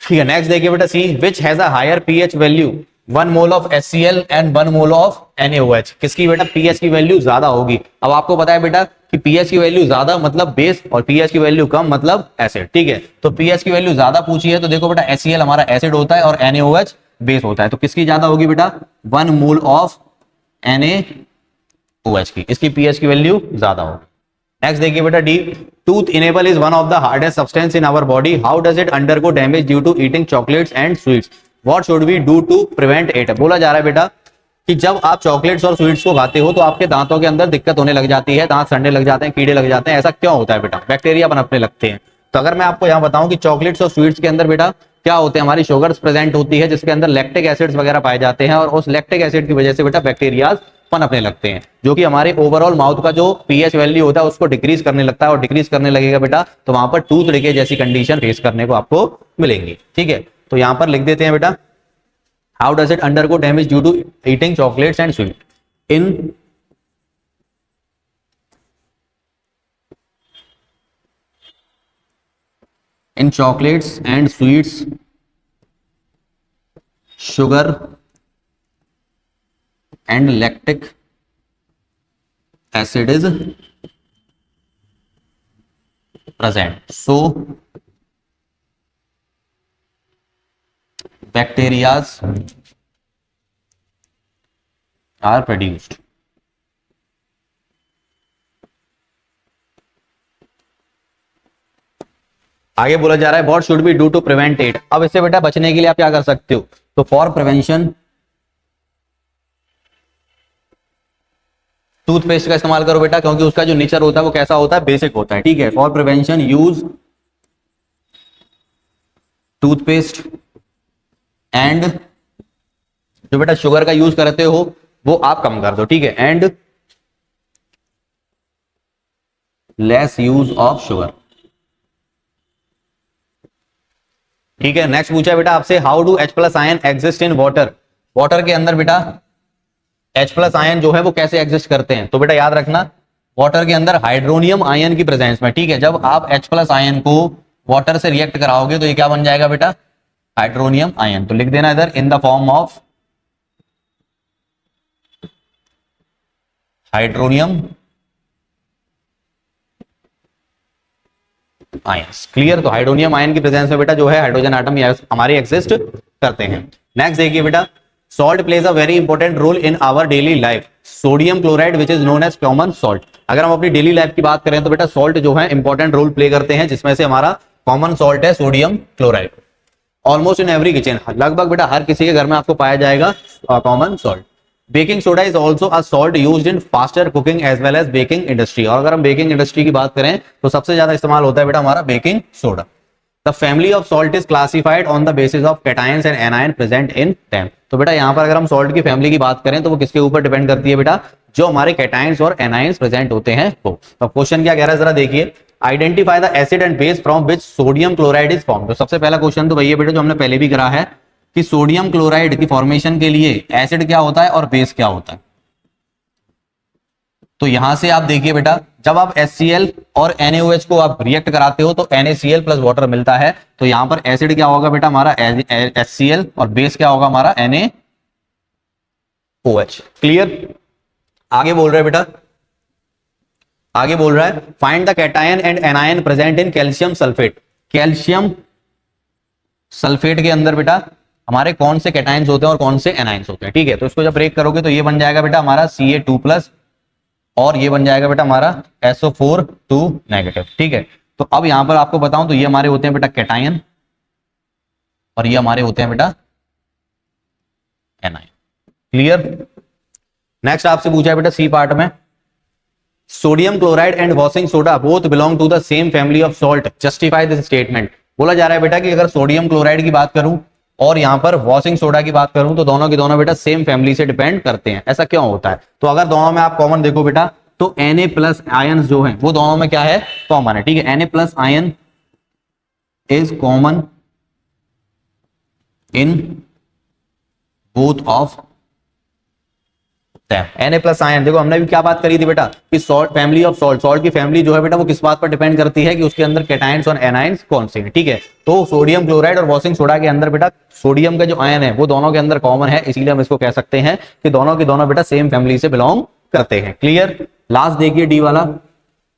ठीक है, नेक्स्ट देखिए बेटा C, which has a higher pH value, 1 mole of HCl and 1 mole of NaOH। किसकी बेटा पीएच की वैल्यू ज्यादा होगी। अब आपको पता है बेटा कि पीएच की वैल्यू ज्यादा मतलब बेस और पीएच की वैल्यू कम मतलब एसिड, ठीक है। तो पीएच की वैल्यू ज्यादा पूछी है तो देखो बेटा HCl हमारा एसिड होता है और NaOH बेस होता है। तो किसकी ज्यादा होगी बेटा, 1 मोल ऑफ NaOH की, इसकी पीएच की वैल्यू ज्यादा होगी। नेक्स्ट देखिए बेटा D, tooth enamel is one of the hardest substance in our body, how does it undergo damage due to eating chocolates and sweets, what should we do to prevent it. बोला जा रहा है बेटा कि जब आप चॉकलेट्स और sweets को खाते हो तो आपके दांतों के अंदर दिक्कत होने लग जाती है, दांत सड़ने लग जाते हैं, कीड़े लग जाते हैं। ऐसा क्यों होता है बेटा, बैक्टीरिया पनपने लगते हैं। तो अगर मैं आपको यहाँ बताऊं कि चॉकलेट्स और स्वीट्स के अंदर बेटा क्या होते हैं, हमारी शुगर्स प्रेजेंट होती है जिसके अंदर लैक्टिक एसिड्स वगैरह पाए जाते हैं, और उस लैक्टिक एसिड की वजह से बेटा बैक्टीरियाज पनपने लगते हैं, जो कि हमारे ओवरऑल माउथ का जो पीएच वैल्यू होता है उसको डिक्रीज करने लगता है। और डिक्रीज करने लगेगा बेटा तो वहां पर टूथ डिके जैसी कंडीशन फेस करने को आपको मिलेंगी, ठीक है। तो यहां पर लिख देते हैं बेटा, how does it undergo damage due to eating chocolates and sweet, in chocolates and sweets sugar and lactic acid is present, so bacteria are produced। आगे बोला जा रहा है what should be do to prevent it. अब इससे बेटा बचने के लिए आप क्या कर सकते हो, तो फॉर प्रिवेंशन टूथपेस्ट का इस्तेमाल करो बेटा, क्योंकि उसका जो नेचर होता है वो कैसा होता है, बेसिक होता है, ठीक है। For prevention use toothpaste and जो बेटा शुगर का यूज करते हो वो आप कम कर दो, ठीक है, and less use of sugar, ठीक है। नेक्स्ट पूछा बेटा आपसे, how do H plus ion exist in water. Water के अंदर बेटा H प्लस आयन जो है वो कैसे एग्जिस्ट करते हैं, तो बेटा याद रखना वाटर के अंदर हाइड्रोनियम आयन की प्रेजेंस में, ठीक है। जब आप H प्लस आयन को वाटर से रिएक्ट कराओगे तो ये क्या बन जाएगा बेटा, हाइड्रोनियम आयन। तो लिख देना इधर in the form of hydronium ions. Clear. तो हाइड्रोनियम आयन की प्रेजेंस में बेटा जो है हाइड्रोजन एटम हमारे एग्जिस्ट करते हैं। नेक्स्ट देखिए बेटा, salt plays a very important role in our daily life, sodium chloride which is known as common salt. अगर हम अपनी डेली लाइफ की बात करें तो बेटा सॉल्ट जो है इंपॉर्टेंट रोल प्ले करते हैं, जिसमें से हमारा कॉमन सॉल्ट है sodium chloride. Almost in every kitchen, लगभग बेटा हर किसी के घर में आपको पाया जाएगा common salt. Baking soda is also a salt used in faster cooking as well as baking industry. और अगर हम बेकिंग इंडस्ट्री की बात करें तो सबसे ज्यादा इस्तेमाल होता है बेटा हमारा baking soda. The family of salt is classified on the basis of cations and anion present in them. तो बेटा यहाँ पर अगर हम सॉल्ट की फैमिली की बात करें तो वो किसके ऊपर डिपेंड करती है बेटा, जो हमारे कैटायंस और एनायंस प्रेजेंट होते हैं वो। तो क्वेश्चन क्या कह रहा है जरा देखिए, identify the acid and base from which sodium chloride is form. तो सबसे पहला क्वेश्चन तो भैया बेटा जो हमने पहले भी करा है कि सोडियम क्लोराइड की फॉर्मेशन के लिए एसिड क्या होता है और बेस क्या होता है। तो यहां से आप देखिए बेटा जब आप HCl और NaOH को आप रिएक्ट कराते हो तो NaCl प्लस वाटर मिलता है। तो यहां पर एसिड क्या होगा बेटा हमारा HCl और बेस क्या होगा हमारा NaOH। क्लियर। आगे बोल रहा है बेटा, आगे बोल रहा है find the cation and anion present in calcium sulphate. Calcium sulphate के अंदर बेटा हमारे कौन से कैटाइंस होते हैं और कौन से एनाइंस होते हैं, ठीक है। तो इसको जब ब्रेक करोगे तो ये बन जाएगा बेटा हमारा Ca2+ और ये बन जाएगा बेटा हमारा SO4 नेगेटिव, ठीक है। तो अब यहां पर आपको बताऊं तो ये हमारे होते हैं बेटा कैटायन और ये हमारे होते हैं बेटा एनायन। क्लियर। नेक्स्ट आपसे पूछा है बेटा सी पार्ट में, sodium chloride and washing soda both belong to the same family of salt, justify this statement. बोला जा रहा है बेटा कि अगर सोडियम क्लोराइड की बात करूं और यहां पर वॉशिंग सोडा की बात करूं तो दोनों के दोनों बेटा सेम फैमिली से डिपेंड करते हैं। ऐसा क्यों होता है? तो अगर दोनों में आप कॉमन देखो बेटा तो Na+ आयन जो है वो दोनों में क्या है? कॉमन है, ठीक है। Na+ ion is common in both of Na+ ion. देखो हमने भी क्या बात करी थी बेटा कि salt family of salt, salt की फैमिली जो है बेटा वो किस बात पर डिपेंड करती है कि उसके अंदर कैटायंस और एनायंस कौन से हैं, ठीक है। तो सोडियम क्लोराइड और वॉशिंग सोडा के अंदर बेटा सोडियम का जो आयन है वो दोनों के अंदर कॉमन है, इसीलिए हम इसको कह सकते हैं कि दोनों के दोनों बेटा सेम फैमिली से बिलोंग करते हैं। क्लियर। लास्ट देखिए डी वाला,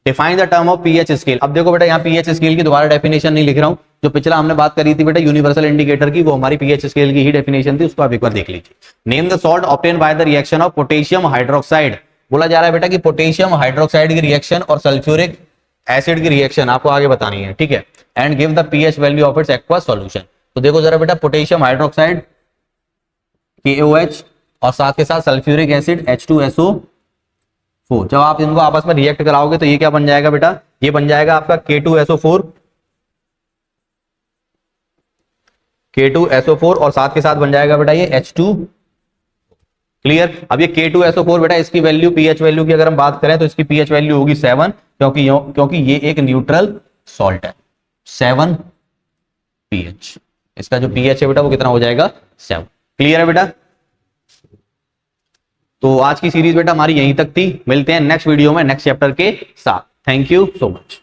define the term of pH scale. अब देखो बेटा यहाँ पीएच स्केल की दोबारा डेफिनेशन नहीं लिख रहा हूं, जो पिछला हमने बात करी थी बेटा यूनिवर्सल इंडिकेटर की, वो हमारी पीएच स्केल की ही डेफिनेशन थी, उसको आप एक बार देख लीजिए। Name the salt obtain by the reaction of potassium hydroxide. बोला जा रहा है बेटा कि पोटेशियम हाइड्रोक्साइड की रिएक्शन और सल्फ्यूरिक एसिड की रिएक्शन आपको आगे बतानी है, ठीक है। And give the pH value of its aqua solution. तो देखो जरा बेटा पोटेशियम हाइड्रोक्साइड KOH और साथ के साथ सल्फ्यूरिक एसिड H2SO4, जब आप इनको आपस में रिएक्ट कराओगे तो ये क्या बन जाएगा बेटा? ये बन जाएगा आपका K2SO4 और साथ के साथ बन जाएगा बेटा ये H2। क्लियर। अब ये K2SO4 बेटा इसकी वैल्यू पीएच वैल्यू की अगर हम बात करें तो इसकी पीएच वैल्यू होगी 7, क्योंकि ये एक न्यूट्रल सॉल्ट है। 7 pH, इसका जो पीएच है बेटा वो कितना हो जाएगा? 7। क्लियर है बेटा। तो आज की सीरीज बेटा हमारी यहीं तक थी, मिलते हैं नेक्स्ट वीडियो में नेक्स्ट चैप्टर के साथ। Thank you so much.